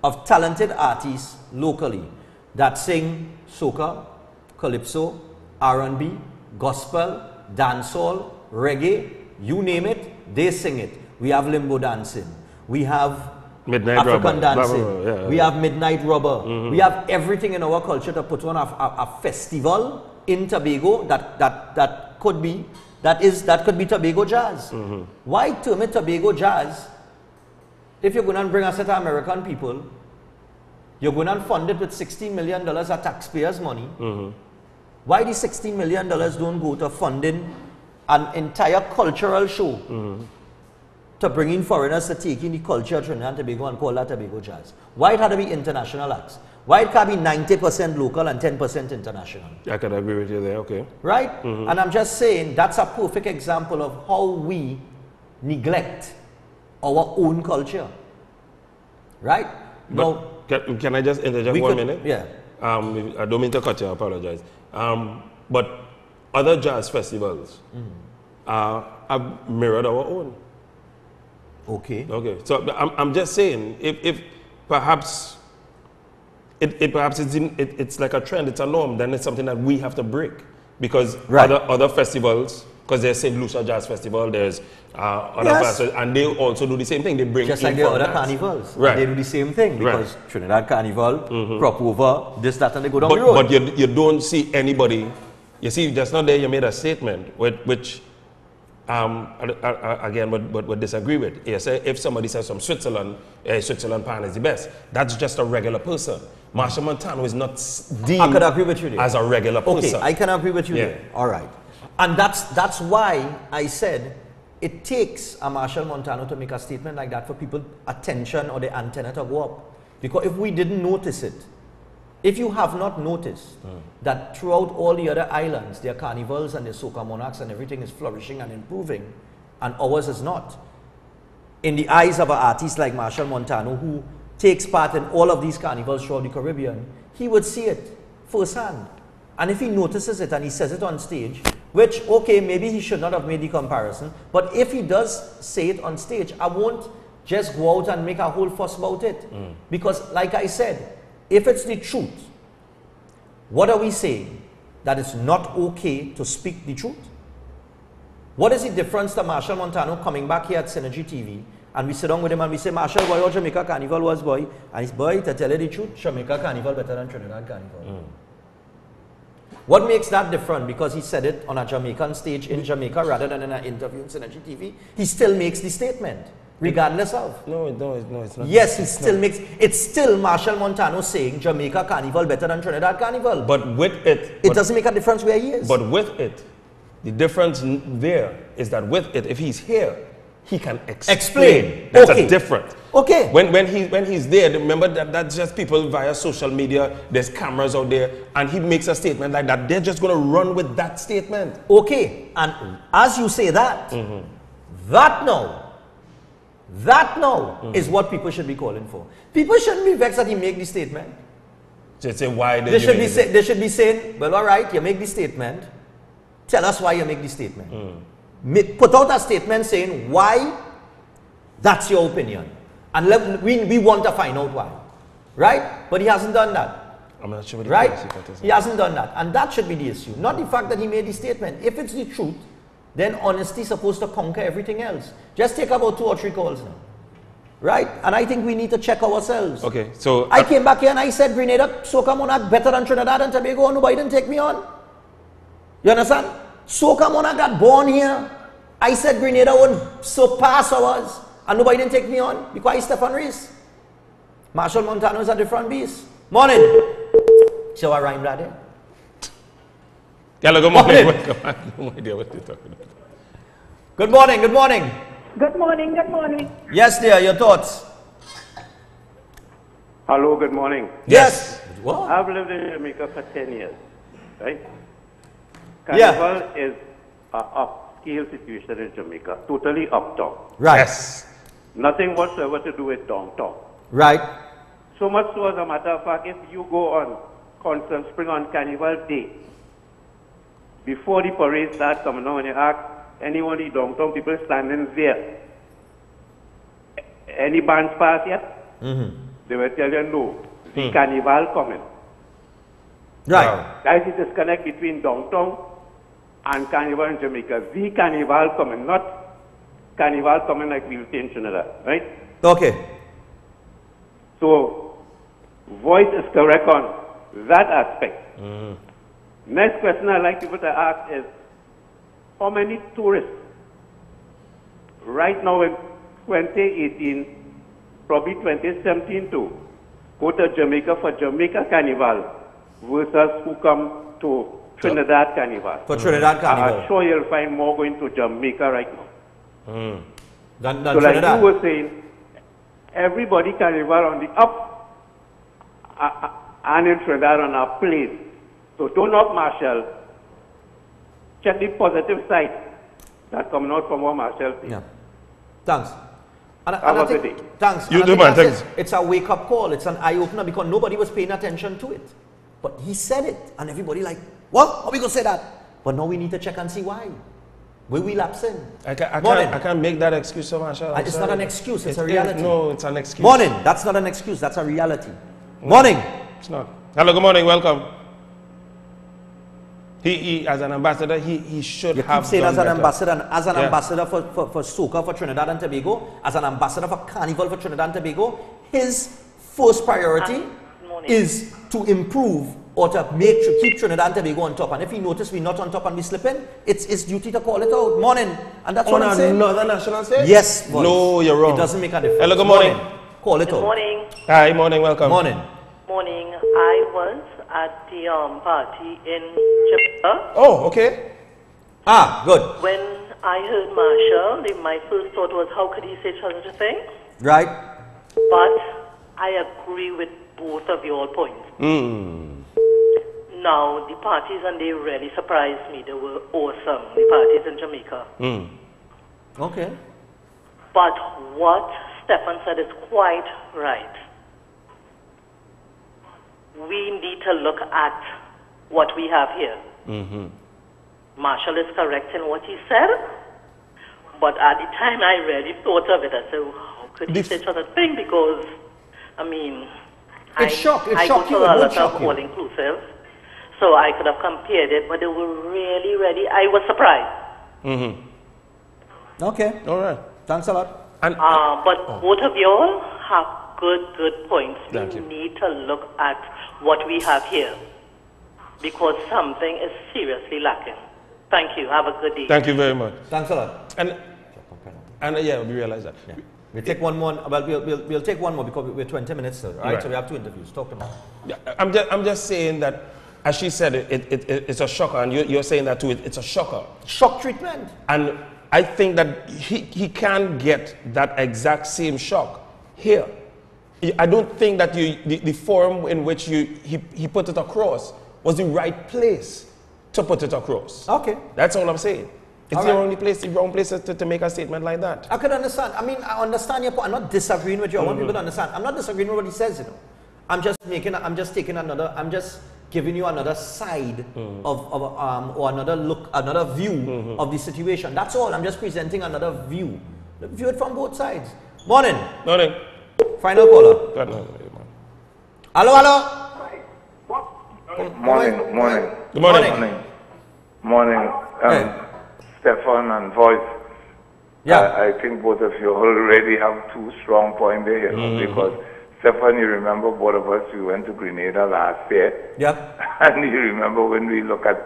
of talented artists locally that sing soca, calypso, R&B, gospel, dancehall, reggae, you name it, they sing it. We have limbo dancing. We have Midnight African Rubber. dancing. We have Midnight Rubber. We have everything in our culture to put on a festival in Tobago that could be Tobago jazz. Why term it Tobago jazz? If you're going to bring a set of American people, you're going to fund it with $16 million of taxpayers' money. Why the $16 million don't go to funding an entire cultural show to bring in foreigners to take in the culture of Trinidad and Tobago and call that Tobago jazz? Why it had to be international acts? Why it can't be 90% local and 10% international? I can agree with you there, okay. Right? And I'm just saying that's a perfect example of how we neglect our own culture. Right? But can I just interject 1 minute? Yeah. I don't mean to cut you, I apologize. But other jazz festivals have mirrored our own. Okay. Okay. So I'm just saying, if perhaps it's like a trend, it's a norm, then it's something that we have to break. Because other festivals, because there's St. Lucia Jazz Festival, there's other festivals, and they also do the same thing. They bring just like the other carnivals. Right. They do the same thing because Trinidad Carnival, crop over, this, that, and they go down the road. But you don't see anybody, you see, just not there you made a statement which again, would disagree with. You say if somebody says from Switzerland, Switzerland pan is the best, that's just a regular person. Marshall Montano is not deemed I could agree with you there. as a regular person. Okay, I can agree with you there. All right. And that's why I said it takes a Marshall Montano to make a statement like that for people attention or the antenna to go up. Because if we didn't notice it, if you have not noticed that throughout all the other islands, their carnivals and their soca monarchs and everything is flourishing and improving, and ours is not, in the eyes of an artist like Marshall Montano, who takes part in all of these carnivals throughout the Caribbean, he would see it firsthand. And if he notices it and he says it on stage, which, okay, maybe he should not have made the comparison, but if he does say it on stage, I won't just go out and make a whole fuss about it. Because, like I said, if it's the truth, what are we saying? That it's not okay to speak the truth? What is the difference to Marshall Montano coming back here at Synergy TV and we sit down with him and we say, Marshall, boy, what Jamaica Carnival was, boy? And he's, boy, to tell you the truth, Jamaica Carnival better than Trinidad Carnival. What makes that different? Because he said it on a Jamaican stage in Jamaica rather than in an interview in Synergy TV. He still makes the statement, regardless of. No, it's not. Yes, he still makes, it's still Marshall Montano saying Jamaica Carnival better than Trinidad Carnival. But with it... It doesn't make a difference where he is. But with it, the difference there is that with it, if he's here, he can explain. That's a different. Okay. When he's there, remember that's just people via social media, there's cameras out there, and he makes a statement like that, they're just going to run with that statement. Okay, and as you say that, that now is what people should be calling for. People shouldn't be vexed that he make the statement. So say why they should be saying, well, all right, you make the statement. Tell us why you make the statement. Put out a statement saying why that's your opinion. And we want to find out why. Right? But he hasn't done that. I'm not sure what he hasn't done that. And that should be the issue. Not the fact that he made the statement. If it's the truth, then honesty is supposed to conquer everything else. Just take about 2 or 3 calls now. Right? And I think we need to check ourselves. Okay, so... I came back here and I said Grenada Soca Monarch better than Trinidad and Tobago, and nobody didn't take me on. You understand? Soca Monarch got born here. I said Grenada won't surpass ours, and nobody didn't take me on because I Stephan Reis. Marshall Montano is a different beast. Morning. So I rhymed that there. Hello, good morning. No idea what you're talking about. Good morning, good morning. Good morning, good morning. Yes, dear, your thoughts? Hello, good morning. Yes. What? I've lived in Jamaica for 10 years, right? Carnival is an upscale situation in Jamaica, totally uptown. Right. Yes. Nothing whatsoever to do with downtown. Right. So much so, as a matter of fact, if you go on Constant Spring on Carnival Day, before the parade starts coming on, when you ask anyone in downtown, people standing there, any bands pass yet? They will tell you no. The Carnival coming. Right. That is the disconnect between downtown and Carnival in Jamaica. The Carnival coming, not Carnival coming like we'll see in Trinidad, right? Okay. So, voice is correct on that aspect. Next question I'd like people to ask is, how many tourists right now in 2018, probably 2017 too, go to Jamaica for Jamaica Carnival versus who come to Trinidad Carnival. For Trinidad Carnival. I'm sure you'll find more going to Jamaica right now. Than So Trinidad. like you were saying, everybody carnival on the up and in Trinidad on our plane. So don't knock Marshall. Check the positive side that coming out from what Marshall said. Yeah. Thanks. And Have I a good think, day. thanks. You And I do, think man, that's thanks. it. It's a wake-up call. It's an eye-opener because nobody was paying attention to it. But he said it, and everybody like, what? How we gonna say that? But now we need to check and see why. Where we lapsing? I Morning. can't make that excuse, so Marshall. I'm It's sorry. not an excuse, it's a reality. No, it's an excuse. Morning. That's not an excuse, that's a reality. Morning. It's not. Hello, good morning, welcome. He as an ambassador, he should You have keep saying done as an better. ambassador, and as an Yeah. ambassador for soca for Trinidad and Tobago, as an ambassador for Carnival for Trinidad and Tobago, his first priority is to improve or to keep Trinidad and Tobago on top. And if he notice we're not on top and we slipping, it's his duty to call it out. Morning. And that's On what I'm saying. another national stage? Yes. Boys. No, you're wrong. It doesn't make a difference. Hello, good morning. Call it Good out. morning. Hi, morning, welcome. Morning. Morning. I was at the party in Jamaica. Oh, okay. Ah, good. When I heard Marshall, my first thought was, how could he say such a thing? Right. But I agree with both of your points. Now, the parties, and they really surprised me. They were awesome, the parties in Jamaica. Okay. But what Stephan said is quite right. We need to look at what we have here. Marshall is correct in what he said, but at the time I really thought of it. I said, how could he say such a thing? Because, I mean, It shocked I go you. to It a would lot shock of you. all-inclusive, so I could have compared it, but they were really, really, I was surprised. Okay. All right. Thanks a lot. But both of y'all have good points. Thank we you. need to look at what we have here, because something is seriously lacking. Thank you. Have a good day. Thank you very much. Thank you, lot. And yeah, we realize that. Yeah. We'll take one more. Well, we'll take one more because we're 20 minutes still, right? Right. So we have two interviews. Talk to me. Yeah, I'm just saying that, as she said, it's a shocker, and you're saying that too. It's a shocker. Shock treatment. And I think that he can get that exact same shock here. I don't think that the forum in which he put it across was the right place to put it across. Okay. That's all I'm saying. It's All the right. only place, the wrong place to make a statement like that. I could understand. I mean, I understand your point. I'm not disagreeing with you. I want people to understand. I'm not disagreeing with what he says, you know. I'm just giving you another side or another look, another view of the situation. That's all. I'm just presenting another view. View it from both sides. Morning. Morning. Final caller. Hello, hello. Morning. Good morning. Morning. Stephan and Voice. Yeah. I think both of you already have two strong points there, you know, because Stephan, you remember both of us, we went to Grenada last year. Yeah. And you remember when we look at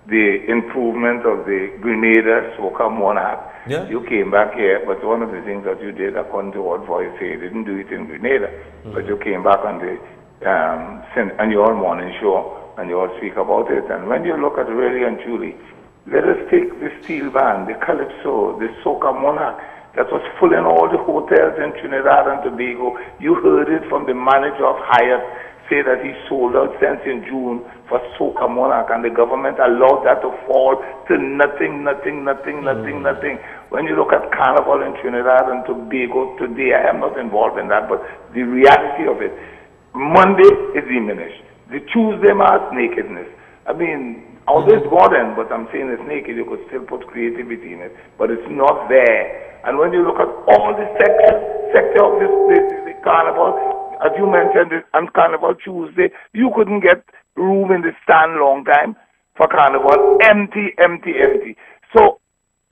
the improvement of the Grenada Soca Monarch. Yeah. You came back here, but one of the things that you did, according to what Voice said, you didn't do it in Grenada, but you came back on the on your morning show and you all speak about it. And when you look at really and truly, let us take the steel band, the calypso, the Soca Monarch that was full in all the hotels in Trinidad and Tobago. You heard it from the manager of Hyatt say that he sold out since in June for Soca Monarch, and the government allowed that to fall to nothing. When you look at Carnival in Trinidad and Tobago today, I am not involved in that, but the reality of it, Monday is diminished. The Tuesday mass, nakedness. I mean, although it's modern, but I'm saying it's naked, you could still put creativity in it, but it's not there. And when you look at all the sector of the Carnival, as you mentioned, on Carnival Tuesday, you couldn't get room in the stand long time for Carnival. Empty. So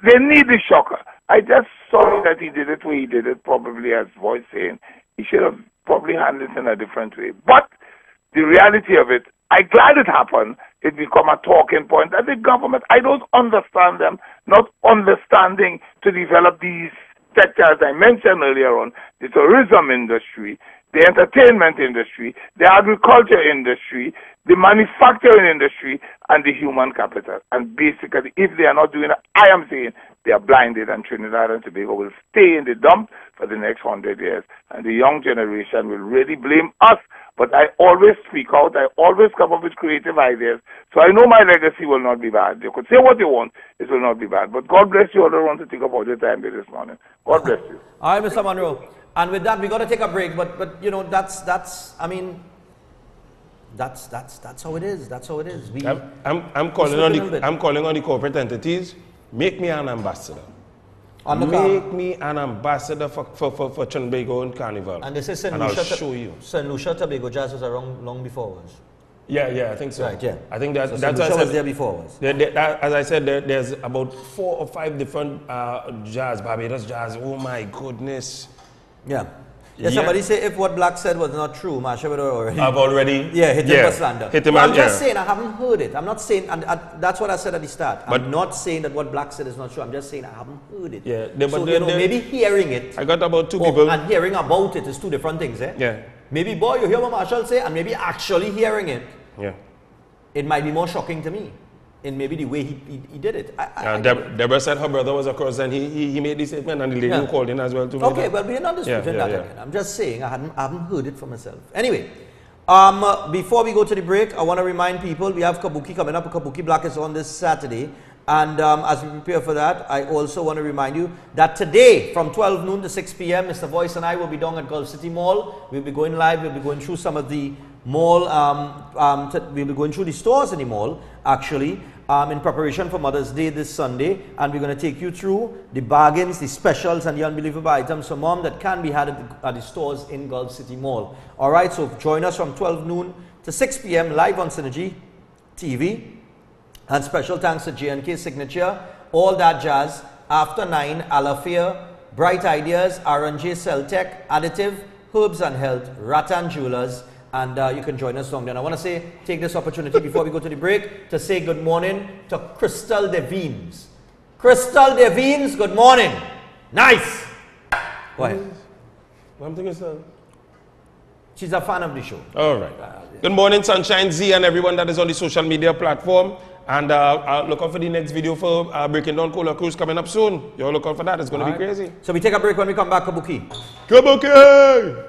they need the shocker. I just sorry that he did it where he did it, probably as Voice saying. He should have probably handled it in a different way. But the reality of it, I'm glad it happened. It become a talking point that the government, I don't understand them not understanding to develop these sectors I mentioned earlier on, the tourism industry, the entertainment industry, the agriculture industry, the manufacturing industry and the human capital. And basically, if they are not doing it, I am saying they are blinded, and Trinidad and Tobago will stay in the dump for the next 100 years. And the young generation will really blame us. But I always speak out. I always come up with creative ideas. So I know my legacy will not be bad. You could say what you want. It will not be bad. But God bless you all who want to take up all your time this morning. God bless you. All right, Mr. Monroe. And with that, we got to take a break. But you know, that's I mean, that's how it is. That's how it is. I'm calling on the corporate entities. Make me an ambassador. Make me an ambassador for Tobago and Carnival. And they say I'll show you. St. Lucia Tobago Jazz was around long before us. Yeah, I think so. Right, yeah. I think that's St. Lucia was there before us. As I said, there's about 4 or 5 different jazz, Barbados jazz. Oh my goodness. Yeah. Somebody say if what Black said was not true, Marsha would already. I've already. Hit him for slander. Hit him. I'm just saying I haven't heard it. I'm not saying, and that's what I said at the start. I'm not saying that what Black said is not true. I'm just saying I haven't heard it. Yeah. So maybe hearing it. I got about 2 people. And hearing about it is 2 different things, eh? Yeah. Maybe, boy, you hear what Marshall say, and maybe actually hearing it. Yeah. It might be more shocking to me. In maybe the way he did it. Deborah said her brother was across, and he made this statement, and the lady who called in as well too. Okay, well, we're not disputing that again. I'm just saying I haven't heard it for myself. Anyway, before we go to the break, I want to remind people we have Kabuki coming up. Kabuki Black is on this Saturday. And as we prepare for that, I also want to remind you that today from 12 noon to 6 p.m., Mr. Voice and I will be down at Gulf City Mall. We'll be going live. We'll be going through some of the mall. We'll be going through the stores in the mall, actually. In preparation for Mother's Day this Sunday, and we're going to take you through the bargains, the specials, and the unbelievable items for mom that can be had at the stores in Gulf City Mall. All right, so join us from 12 noon to 6 p.m. live on Synergy TV, and special thanks to J&K Signature, all that jazz, After 9, Alafia, Bright Ideas, R&J Celtech, Additive, Herbs and Health, Rattan Jewelers, and you can join us down there. And I want to take this opportunity before we go to the break to say good morning to Crystal Devines. Crystal Devines, good morning. Nice. Go ahead. I'm thinking so. She's a fan of the show. All right. Good morning, Sunshine Z, and everyone that is on the social media platform. And look out for the next video for Breaking Dawn Cola Cruise coming up soon. You'll look out for that. It's going to be crazy. So we take a break. When we come back, Kabuki. Kabuki!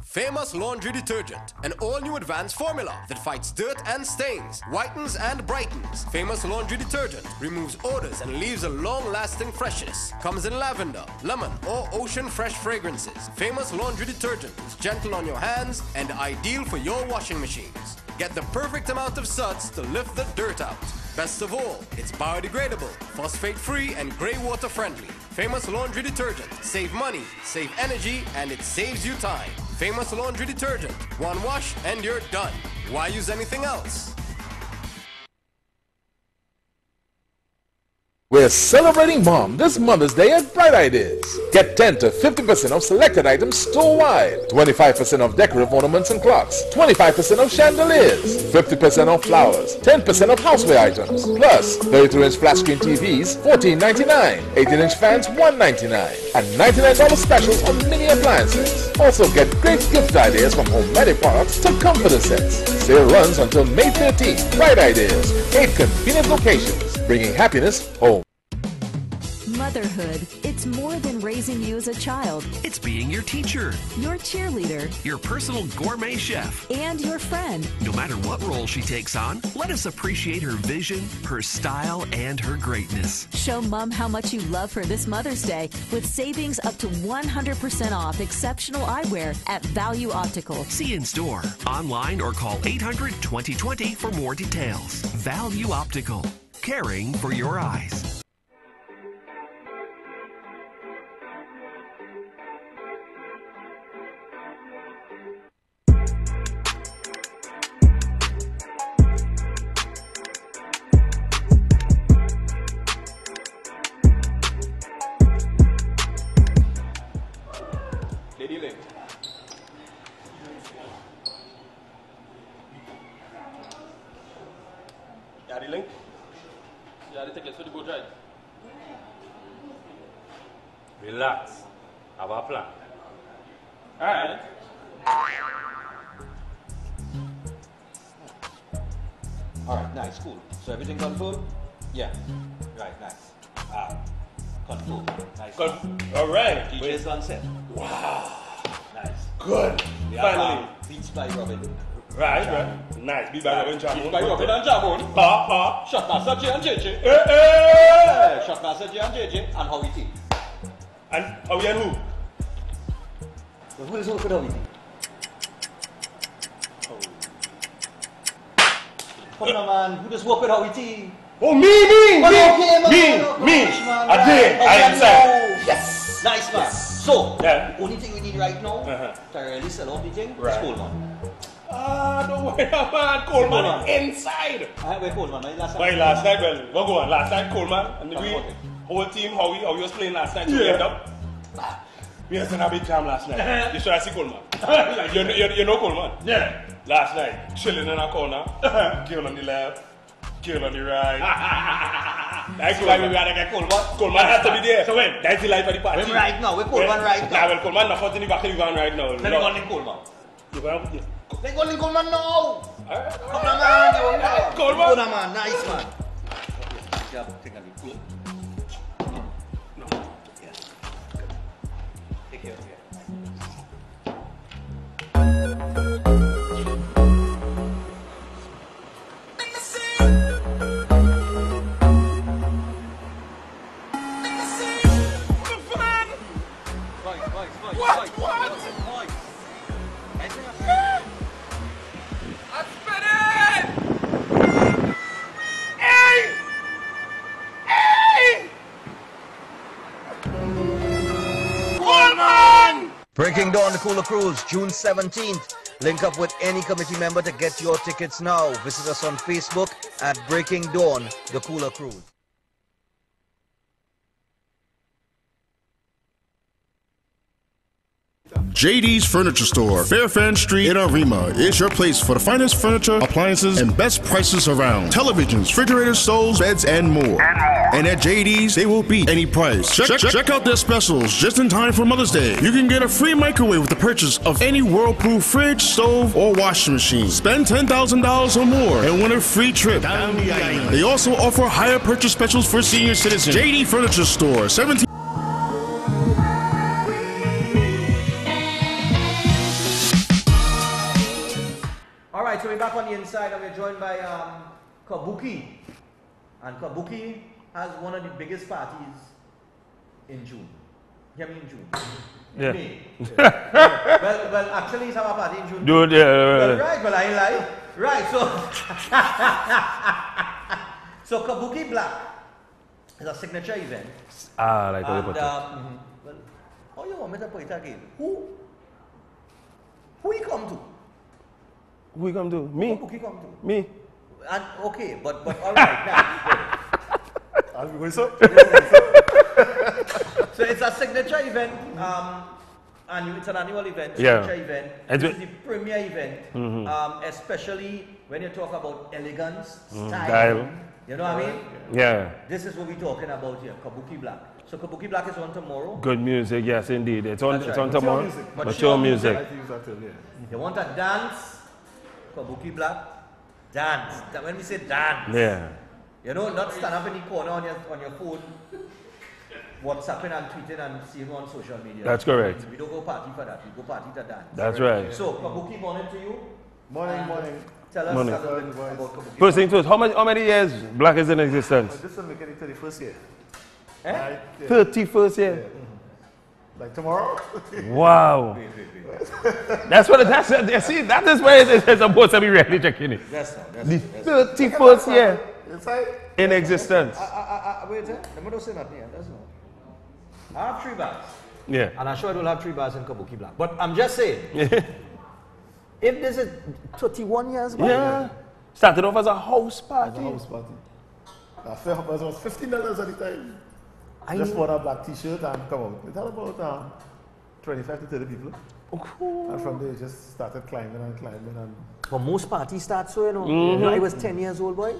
Famous Laundry Detergent, an all-new advanced formula that fights dirt and stains, whitens and brightens. Famous Laundry Detergent removes odors and leaves a long-lasting freshness. Comes in lavender, lemon, or ocean fresh fragrances. Famous Laundry Detergent is gentle on your hands and ideal for your washing machines. Get the perfect amount of suds to lift the dirt out. Best of all, it's biodegradable, phosphate-free, and grey water friendly. Famous Laundry Detergent. Save money, save energy, and it saves you time. Famous Laundry Detergent. One wash and you're done. Why use anything else? We're celebrating Mom this Mother's Day at Bright Ideas. Get 10 to 50% off selected items store-wide. 25% off decorative ornaments and clocks. 25% off chandeliers. 50% off flowers. 10% off houseware items. Plus, 33-inch flat screen TVs, $14.99. 18-inch fans, $1.99. And $99 specials on mini appliances. Also get great gift ideas from Homematic products to comforter sets. Sale runs until May 13th. Bright Ideas. 8 convenient locations, bringing happiness home. Motherhood, it's more than raising you as a child. It's being your teacher, your cheerleader, your personal gourmet chef, and your friend. No matter what role she takes on, let us appreciate her vision, her style, and her greatness. Show Mom how much you love her this Mother's Day with savings up to 100% off exceptional eyewear at Value Optical. See in store, online, or call 800-2020 for more details. Value Optical, caring for your eyes. the tickets for the boat ride? Relax. Have a plan. Alright. Alright, nice, cool. So everything confirmed? Yeah. Right, nice. Confirmed. Nice. Alright. DJ's on set. Wow. Nice. Good. Finally. Beats by Robin. Right. Nice. Beats by Robin Jamon. Beats by Robin and Jamon. Shotmaster J and JJ. Hey! Shotmaster J and JJ and Howie T. And Howie and who? Who is working with Howie T? Come on, man. Who does work with Howie T? Oh, me. I did. I am inside. Yes. Nice, man. So, the only thing we need right now to really sell off the thing is Coleman. Don't worry, man. Coleman inside. Where Coleman? Last night, well, we'll go on. Last night, Coleman and the whole team, how we was playing last night, you end up. We had a big jam last night. You should have seen Coleman. You know Coleman? Yeah. Last night, chilling in a corner, girl on the left, girl on the right. That's why we gotta get Coleman. Coleman has to be there. So when? That's the life of the party. We're right now. We're Coleman right now. Well, Coleman not in the back of the van right now. Let me go in Coleman. You going to They go in Coleman now. Come on, man. Coleman. Good, man. Nice, man. Take a look. No. Take care of it. Breaking Dawn, the Cooler Cruise, June 17th. Link up with any committee member to get your tickets now. Visit us on Facebook at Breaking Dawn, the Cooler Cruise. JD's Furniture Store, Fairfax Street in Arima is your place for the finest furniture, appliances, and best prices around. Televisions, refrigerators, stoves, beds, and more. And at JD's, they will beat any price. Check out their specials just in time for Mother's Day. You can get a free microwave with the purchase of any Whirlpool fridge, stove, or washing machine. Spend $10,000 or more and win a free trip down the island. They also offer higher purchase specials for senior citizens. JD Furniture Store, 17. Alright, so we're back on the inside and we're joined by Kabuki. And Kabuki has one of the biggest parties in June. Hear me in June. Yeah. May. well, actually, it's our party in June. Dude, yeah. Well, I ain't lie. Right, so Kabuki Black is a signature event. Like how you put it. Well, how you want me to put it again? Who you come to? Who you come to? Me. Who you come to? Me. And okay, but all right, now. I'll be going so. So it's a signature event, and it's an annual event, Yeah. signature event. It's It's the premier event, especially when you talk about elegance, style. Style. You know what I mean? Yeah. This is what we're talking about here, Kabuki Black. So Kabuki Black is on tomorrow. Good music, yes, indeed. It's on. That's It's right. on tomorrow. Mature music. You want a dance? Kabuki Black, dance. When we say dance, Yeah. you know, not stand up in the corner on your phone, WhatsApping and tweeting and seeing on social media. That's correct. We don't go party for that. We go party to dance. That's right. So Kabuki, morning to you. Morning. Tell us Morning. a little bit about Kabuki. First thing first, how many years Black is in existence? This will make it 31st year. Eh? 31st year. Like tomorrow? Wow. That's what that's. See, that is where it's supposed to be really checking it. That's the 31st year Inside? in existence. Wait, let me not say nothing. That's not. I have 3 bars. Yeah. And I'm sure I will have 3 bars in Kabuki Black. But I'm just saying, if this is 31 years back. Yeah. Started off as a house party. As a house party. The fare was $15 at the time. I Just know. for a black t-shirt and come out. It's all about 25 to 30 people. Oh. And from there, it just started climbing and. But most parties start so, you know. Mhm. You know, I was 10 years old, boy.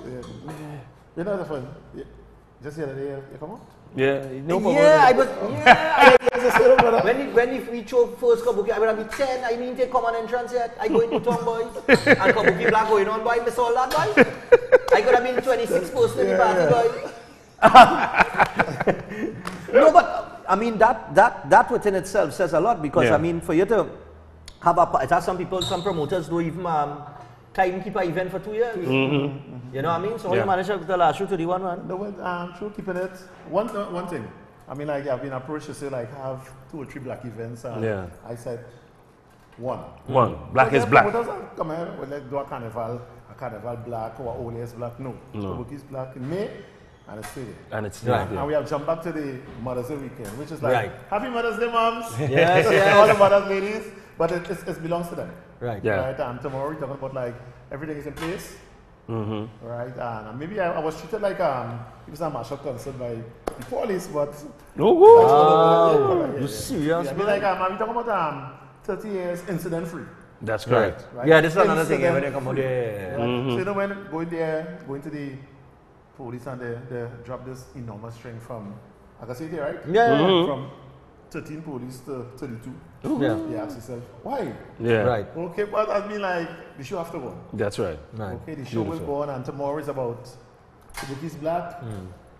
You know, the fun. Just the other day, you come out? Yeah, no problem. When we show first Kabuki, I will be 10. I mean, take common entrance yet. I go into town, boys. And Kabuki Black going on, boy. I saw that, boy. I could have been 26 person in the party, boy. No, but I mean, that within itself says a lot because, I mean, for you to have a, it has some people, some promoters do even keep an event for 2 years. You know what I mean? So how you manage the last show to the one, man? No, true, keeping it. One thing. I mean, like, I've been approached to say, like, have 2 or 3 black events. And I said, one. Black is black. Doesn't come here, well, let's do a carnival black or OLS black. No. Kabuki's black in May, and it's still there. And it's still there. And we have jumped back to the Mother's Day weekend, which is like, Happy Mother's Day, moms. Yes. All the mothers, ladies. But it belongs to them. Right. Right. And tomorrow we're talking about, like, everything is in place. Right, and maybe I was treated like it was a martial concert by the police, but you serious? I mean, like I'm talking about 30 years incident free. That's correct. Right? Yeah, this is another thing when they come out there. So you know when going to the police and they drop this enormous string from, I can say it here, right? From 13 police to 32. You ask yourself, why? Right. Okay, but I mean, like, the show have to go on. That's right. Okay, the show will go on, and tomorrow is about Kabuki's Black.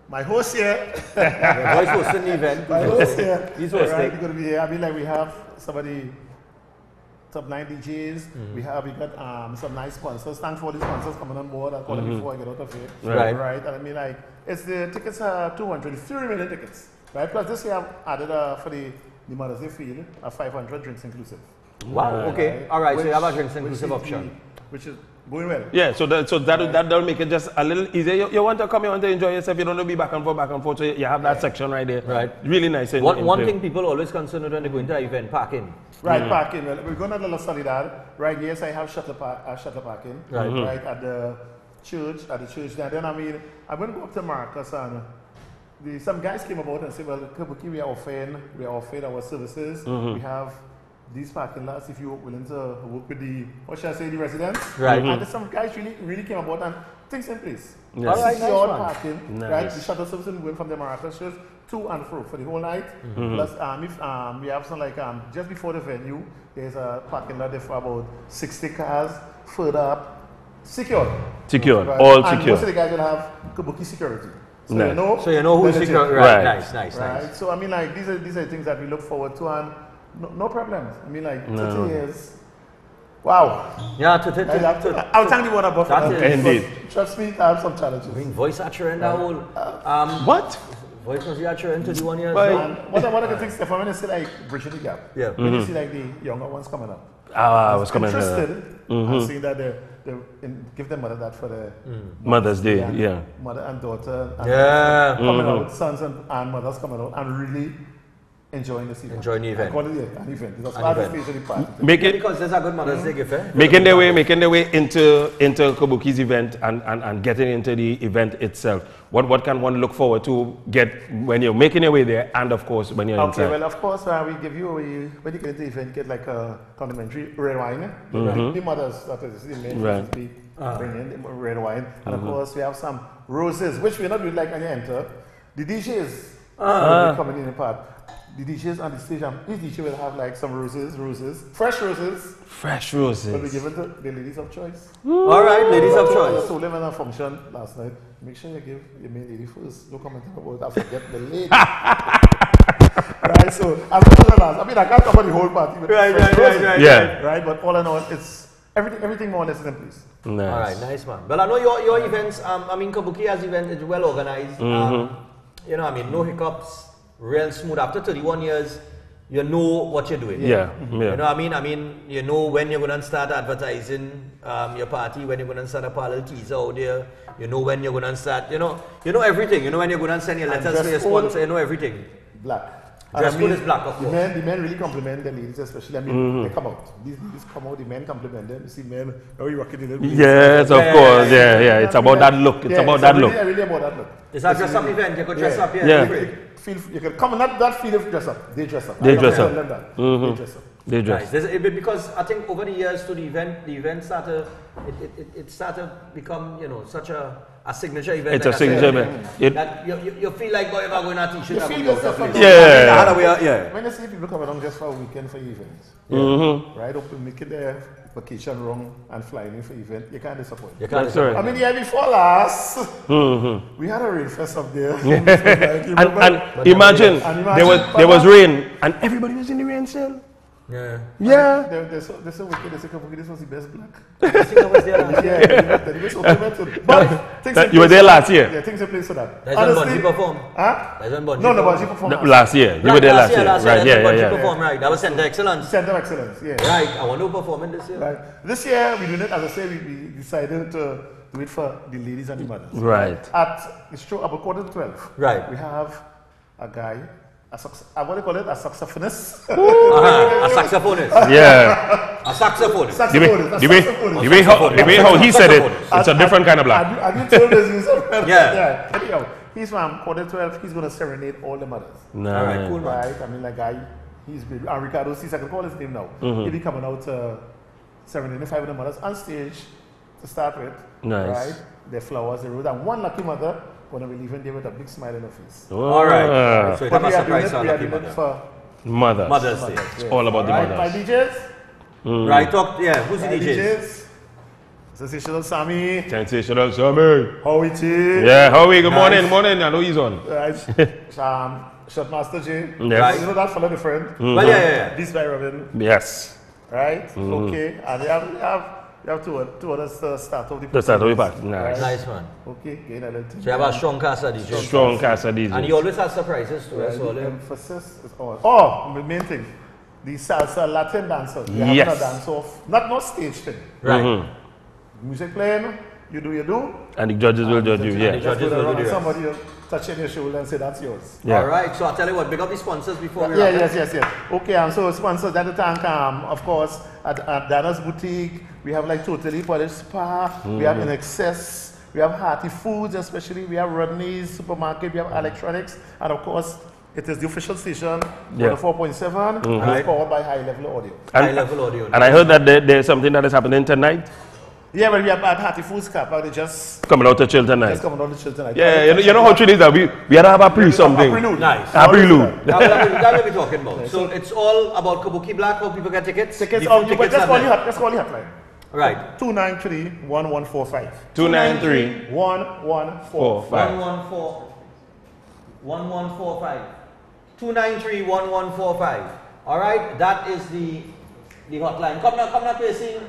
My host here. My host hosting the event. My host here. He's hosting. Right, going to be here. I mean, like, we have somebody, top 9 DJs. We got some nice sponsors. Thanks for all the sponsors coming on board. I'll call them before I get out of here. Right. And I mean, like, the tickets are 203 million tickets. Right, plus this year I've added for the Mother's Day field 500 drinks inclusive. Wow. Okay. All right. So you have a drinks inclusive option, which is going well. Yeah. So that'll make it just a little easier. You want to come, you want to enjoy yourself. You don't want to be back and forth. So you have that section right there. Right. Really nice. One thing people always concerned when they go into an event, parking. Right, parking. Well, we're going to La Soledad. Right. Yes, I have shuttle parking. Right. At the church. Then I mean, I'm going to go up to Marcus and. Some guys came about and said, well, Kabuki, we are offering our services. We have these parking lots if you're willing to work with the, what shall I say, the residents. Right. And some guys really came about and things in place. All right, nice parking, right? The shuttle service went from the Maracas church to and fro for the whole night. Plus, if we have some like, just before the venue, there's a parking lot there for about 60 cars further up. Secured. Right? All and secure. Most of the guys will have Kabuki security. So you know who's secure. Right. Nice. So I mean, like, these are things that we look forward to, and no problems. I mean, like, 30 years. Wow. Yeah, I'll thank you one about that. Indeed. Trust me, I have some challenges. I mean, voice actor and that whole. What? Voice actor into the 1 year. What I can think, Stephan, when you see like bridging the gap, when you see like the younger ones coming up, I was coming interested and seeing that they give their mother that for the Mother's Day, mother and daughter, and coming out, sons and mothers coming out, and really enjoying the event. Enjoying the event. I call it an event. It's a party party. Because there's a good Mother's Day gift, eh? Making their way into Kabuki's event and getting into the event itself. What can one look forward to get when you're making your way there, and of course when you're inside? Okay, well, of course we give you when you get into the event, you get like a complimentary red wine. The mothers, that is the main bring in red wine, and of course we have some roses, which we're not doing like when you enter. The DJs will be coming in part. The DJs on the stage, each DJ will have like some roses, fresh roses. Fresh roses. Will be given to the ladies of choice. All right, ladies of choice. I told them in a function last night, make sure you give your main lady first. Don't come and talk about I forget the lady. Right, so I'm not the last. I mean, I can't talk about the whole party. But right, but all in all, it's everything more or less is in place. Nice. All right, nice man. Well, I know your events. I mean, Kabuki as event is well organized. You know, I mean, no hiccups. Real smooth. After 31 years, you know what you're doing. You know what I mean? I mean, you know when you're going to start advertising your party, when you're going to start a parallel teaser out there. You know when you're going to start, you know everything. You know when you're going to send your letters to your sponsor, you know everything. Black. Dress code is black, of course. The men really compliment the ladies, especially. I mean, they come out. These ladies come out, the men compliment them. You see men, you rocking in them. Yes, of course. Yeah. It's about that look. It's about that look. Really about that look. It's a dress up event. You could dress up, You can come, not that feel of dress up. They dress up. They dress up. They dress up. They dress. Nice. Because I think over the years to the event started, it started to become, you know, such a signature event. It's a signature event. That you feel like boy, if I go in a t-shirt, you I feel go yourself to yeah. When you see people come along just for a weekend for events, right up and make it their vacation run and flying in for event, you can't disappoint. That's right. I mean, the year before last, we had a rain fest up there. and imagine there was rain and everybody was in the rain still. Yeah. Yeah. They're so wicked. They say, this was the best black. You were there last year? Yeah, things are placed for that. That's when Bungie performed. Huh? That's when Bungie No, Bungie performed. Last year. You were there last year. Right, Bungie performed, right. That was Center Excellence. Center Excellence, yeah. Right. I want to perform this year. Right. This year, we did it, as I say, we decided to do it for the ladies and the mothers. Right. It's true, about 11:45. Right. We have a guy, I want to call it a saxophonist. A saxophonist. Yeah. A saxophonist. The way how he said it, it's a different kind of black. Have you told us? Yeah. Anyhow, he's from 12:15. He's going to serenade all the mothers. Nice. All right, cool, right? I mean, like guy, he's great. And Ricardo sees, I can call his name now. He'll be coming out serenading 5 of the mothers on stage to start with. Nice. Right? Their flowers, the road, and one lucky mother going to be leaving there with a big smile on her face. All right. So but we are doing it for Mother's Day. It's all about the mothers. My DJs? Right, who's the DJs? Sensational Sammy. Sensational Sammy. Howie T. Yeah, Howie, good morning. Morning, I know he's on. Right. Shotmaster J. Yes. Right. You know that fellow, the friend? Well, yeah. This guy, Robin. Yes. Right? Okay. And we have two others to start off the To start off the party. Nice. Right. Nice one. Okay. Gain a little. So you have a strong casa DJ. Strong casa DJ. And he always has surprises too. Right. So The emphasis is on. The main thing. The salsa Latin dancers. They have a dance off. Not stage thing. Right. Music playing, you do. And the judges will judge you, yeah. The judges will do somebody will touch your shoulder and say that's yours. Yeah. All right, so I'll tell you what, big up the sponsors before we Yes. Okay, so sponsors at the tank, of course, at Dana's Boutique, we have like Totally Polished Spa, we have In Excess, we have Hearty Foods especially, we have Rodney's Supermarket, we have electronics, and of course, it is the official station, 4.7, and it's powered by High Level Audio. And I heard that there's something that is happening tonight. Yeah, but we have at Hearty Foods Cup, they just coming out to chill tonight. Just coming out to chill tonight. Yeah, you know how Trinidad we had to have a pre-something. Nice. A prelude. That we'll be talking about. So it's all about Kabuki Black, how people get tickets. Just call the hotline. Right. 293-1145. 293-1145. 1145. 293-1145. All right, that is the hotline. Come now, Pacey.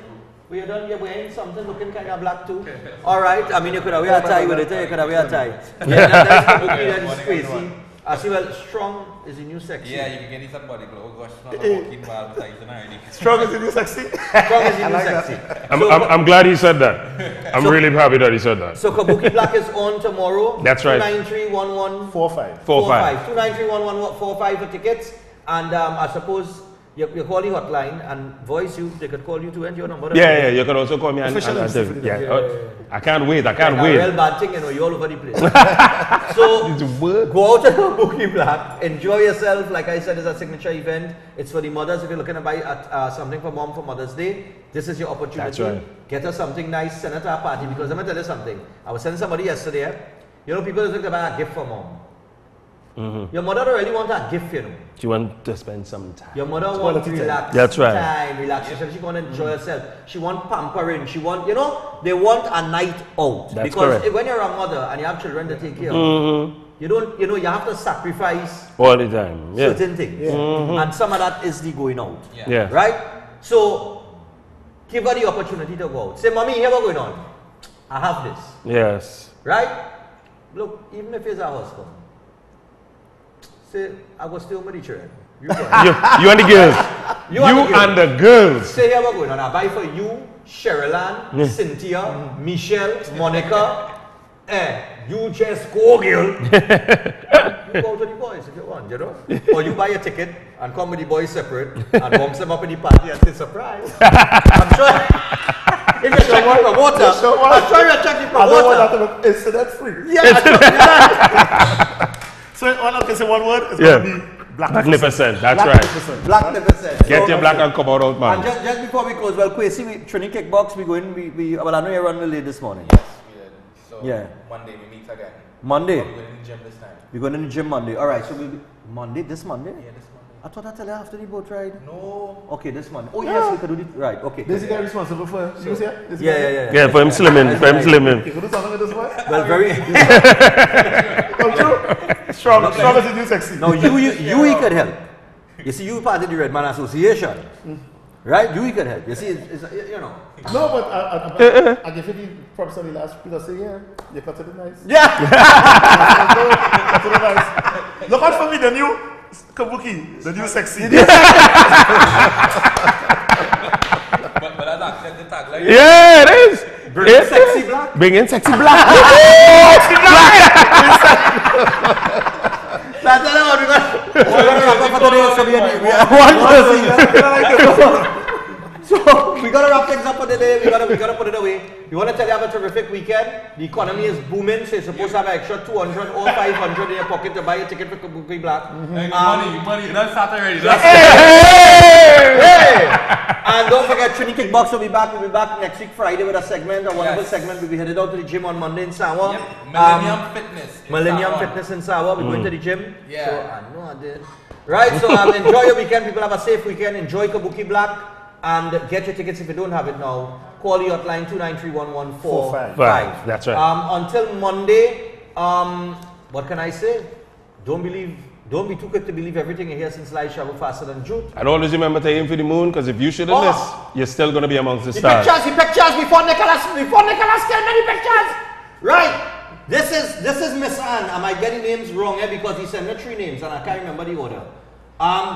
You're wearing something looking kind of black too. All right, I mean you could have wear a tie with it. You could have wear a tie. Yeah, that's Kabuki. That is crazy. I see. Well, strong is the new sexy. Yeah, you can get somebody. Oh gosh, not walking wild tonight. Strong is the new sexy. Strong is the new sexy. I'm glad he said that. I'm really happy that he said that. So Kabuki Black is on tomorrow. That's right. 293-1145. 293-1145 for tickets. And I suppose you call the hotline and voice you. They could call you to end your number. Yeah. You can also call me and I can't wait. I can't wait. A real bad thing, you're all over the place. So go out to Kabuki Black, enjoy yourself. Like I said, it's a signature event. It's for the mothers. If you're looking to buy something for mom for Mother's Day, this is your opportunity. That's right. Get her something nice, send her to a party. Because let me tell you something. I was sending somebody yesterday. You know, people think to buy a gift for mom. Your mother don't really want a gift, you know. She want to spend some time. Your mother wants relaxation. That's right. Time, relaxation. She want to enjoy herself. She want pampering. She want, they want a night out. That's because correct. when you're a mother and you have children to take care of, you don't, you have to sacrifice all the time. Yeah. certain things. And some of that is the going out. Yeah. Right? So give her the opportunity to go out. Say, Mommy, here what's going on. I have this. Yes. Right? Look, even if it's a husband. Say, I was still with the children. You and the girls. You and the girls. Say here we're going on. I buy for you, Sherilyn, Cynthia, Michelle, Monica. You just go, girl. You go to the boys if you want, Or you buy a ticket and come with the boys separate and bounce them up in the party and say, surprise. I'm sure. If you check the promoter, I'm sure you check the promoter. I don't want that to look incident free. Yeah, So all I can say one word is going to be Magnificent, that's right. Blacknificent. Get your black and cover out, man. And just before we close, well, Kwesi, Trinity Kickbox, we going, well, I know you're running late this morning. Yes, we did. So yeah. Monday we meet again. Monday? We're going to the gym this time. We're going to the gym Monday. Alright, so we'll be Monday? This Monday? Yeah, this Monday. I thought I'd tell you after the boat ride. No. Okay, this Monday. Oh, yes, we could do it. Right, okay. This guy responsible for you see? Yeah, for him slimming. For him slimming. You could do something with this boy? Well, very. Strong as a new sexy. No, you could help. You see, you part of the Red Man Association. Right? You could help. You see, it's, you know. No, but I give you the props on the last because yeah, you cut it nice. Yeah. Cut it nice. Look out for me, the new Kabuki, the new sexy. But that's actually the tagline. Yeah, it is. Bring in sexy black. Bring in sexy black. That's what we're going So we gotta wrap things up for the day. We gotta put it away. We want to tell you have a terrific weekend. The economy is booming, so you're supposed to have an extra 200 or 500 in your pocket to buy a ticket for Kabuki Black. Money. That's not already. Hey! And don't forget, Trinity Kickbox will be back. We'll be back next week Friday with a segment, a wonderful segment. We'll be headed out to the gym on Monday in Sawa. Yep. Millennium Fitness. Millennium Fitness in Sawa. We're going to the gym. Yeah. So I know I did. Right, so enjoy your weekend. People have a safe weekend. Enjoy Kabuki Black. And get your tickets if you don't have it now. Call the hotline 293-114-5. That's right. Until Monday, what can I say? Don't be too quick to believe everything you hear since life travel faster than jute. And always remember to aim for the moon, because if you shoot in this, you're still going to be amongst the stars. The pictures before Nicholas tell many pictures. Right. This is Miss Anne. Am I getting names wrong here? Because he sent me 3 names and I can't remember the order.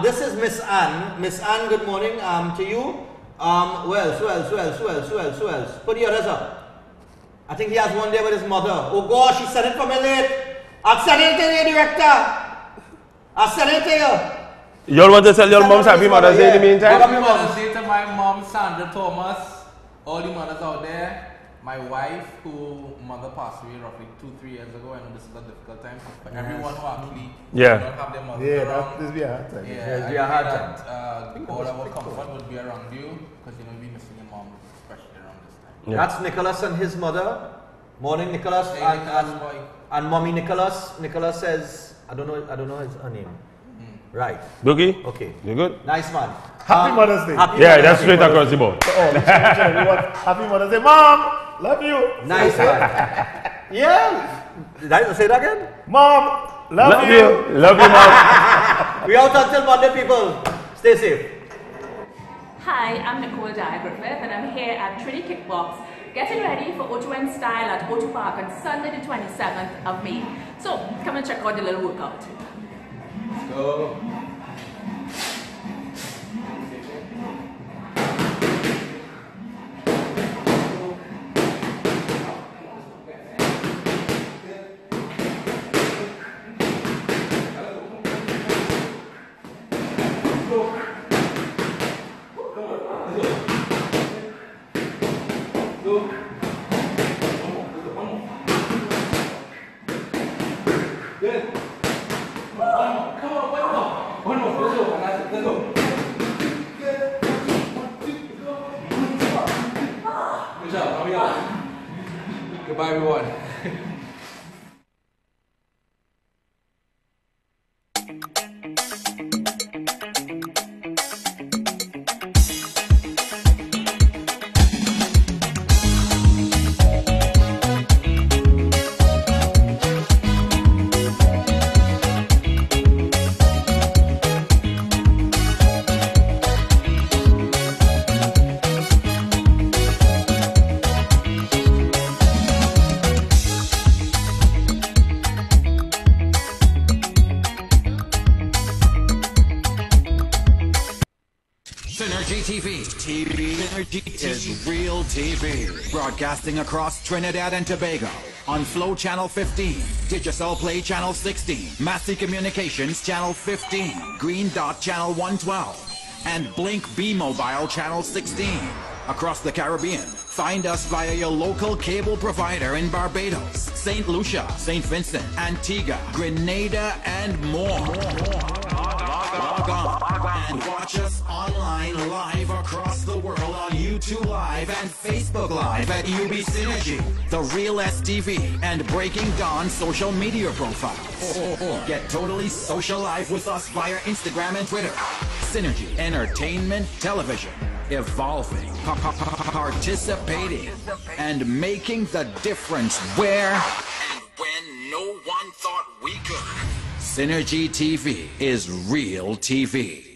This is Miss Anne. Miss Anne, good morning to you. Welch. Put the others up. I think he has one there with his mother. Oh gosh, he sent it for me late. I'll send it to you, director. I'll send it to you. Y'all want to tell your moms happy Mother's Day in the meantime? Happy Mother's Day to my mom, Sandra Thomas. All the mothers out there. My wife, who mother passed away roughly 2-3 years ago. I know this is a difficult time for everyone who actually don't have their mothers around. This be a hard time. It'll be a hard time. All our comfort would be around you, because you know you'll be missing your mom, especially around this time. Yeah. That's Nicholas and his mother. Morning, Nicholas, and mommy Nicholas. Nicholas says, I don't know her name. Right. Boogie? Okay. You good? Nice man. Happy Mother's Day. That's straight across the board. Happy Mother's Day, Mom. Love you. Nice man. Yeah. Did I say that again? Mom, love you. Love you, Mom. We out until Monday, people. Stay safe. Hi, I'm Nicole Dyer Griffith, and I'm here at Trinity Kickbox, getting ready for O2N Style at O2 Park on Sunday the 27th of May. So come and check out the little workout. Let's go. Goodbye, everyone. Is real TV. Broadcasting across Trinidad and Tobago on Flow Channel 15, Digicel Play Channel 16, Massey Communications Channel 15, Green Dot Channel 112, and Blink B Mobile Channel 16. Across the Caribbean, find us via your local cable provider in Barbados, St. Lucia, St. Vincent, Antigua, Grenada, and more. Log on and watch us online live across the world on YouTube Live and Facebook Live at UB Synergy, The Real STV, and Breaking Dawn social media profiles. Or get totally social live with us via Instagram and Twitter. Synergy Entertainment Television. Evolving, participating, and making the difference where and when no one thought we could. Synergy TV is real TV.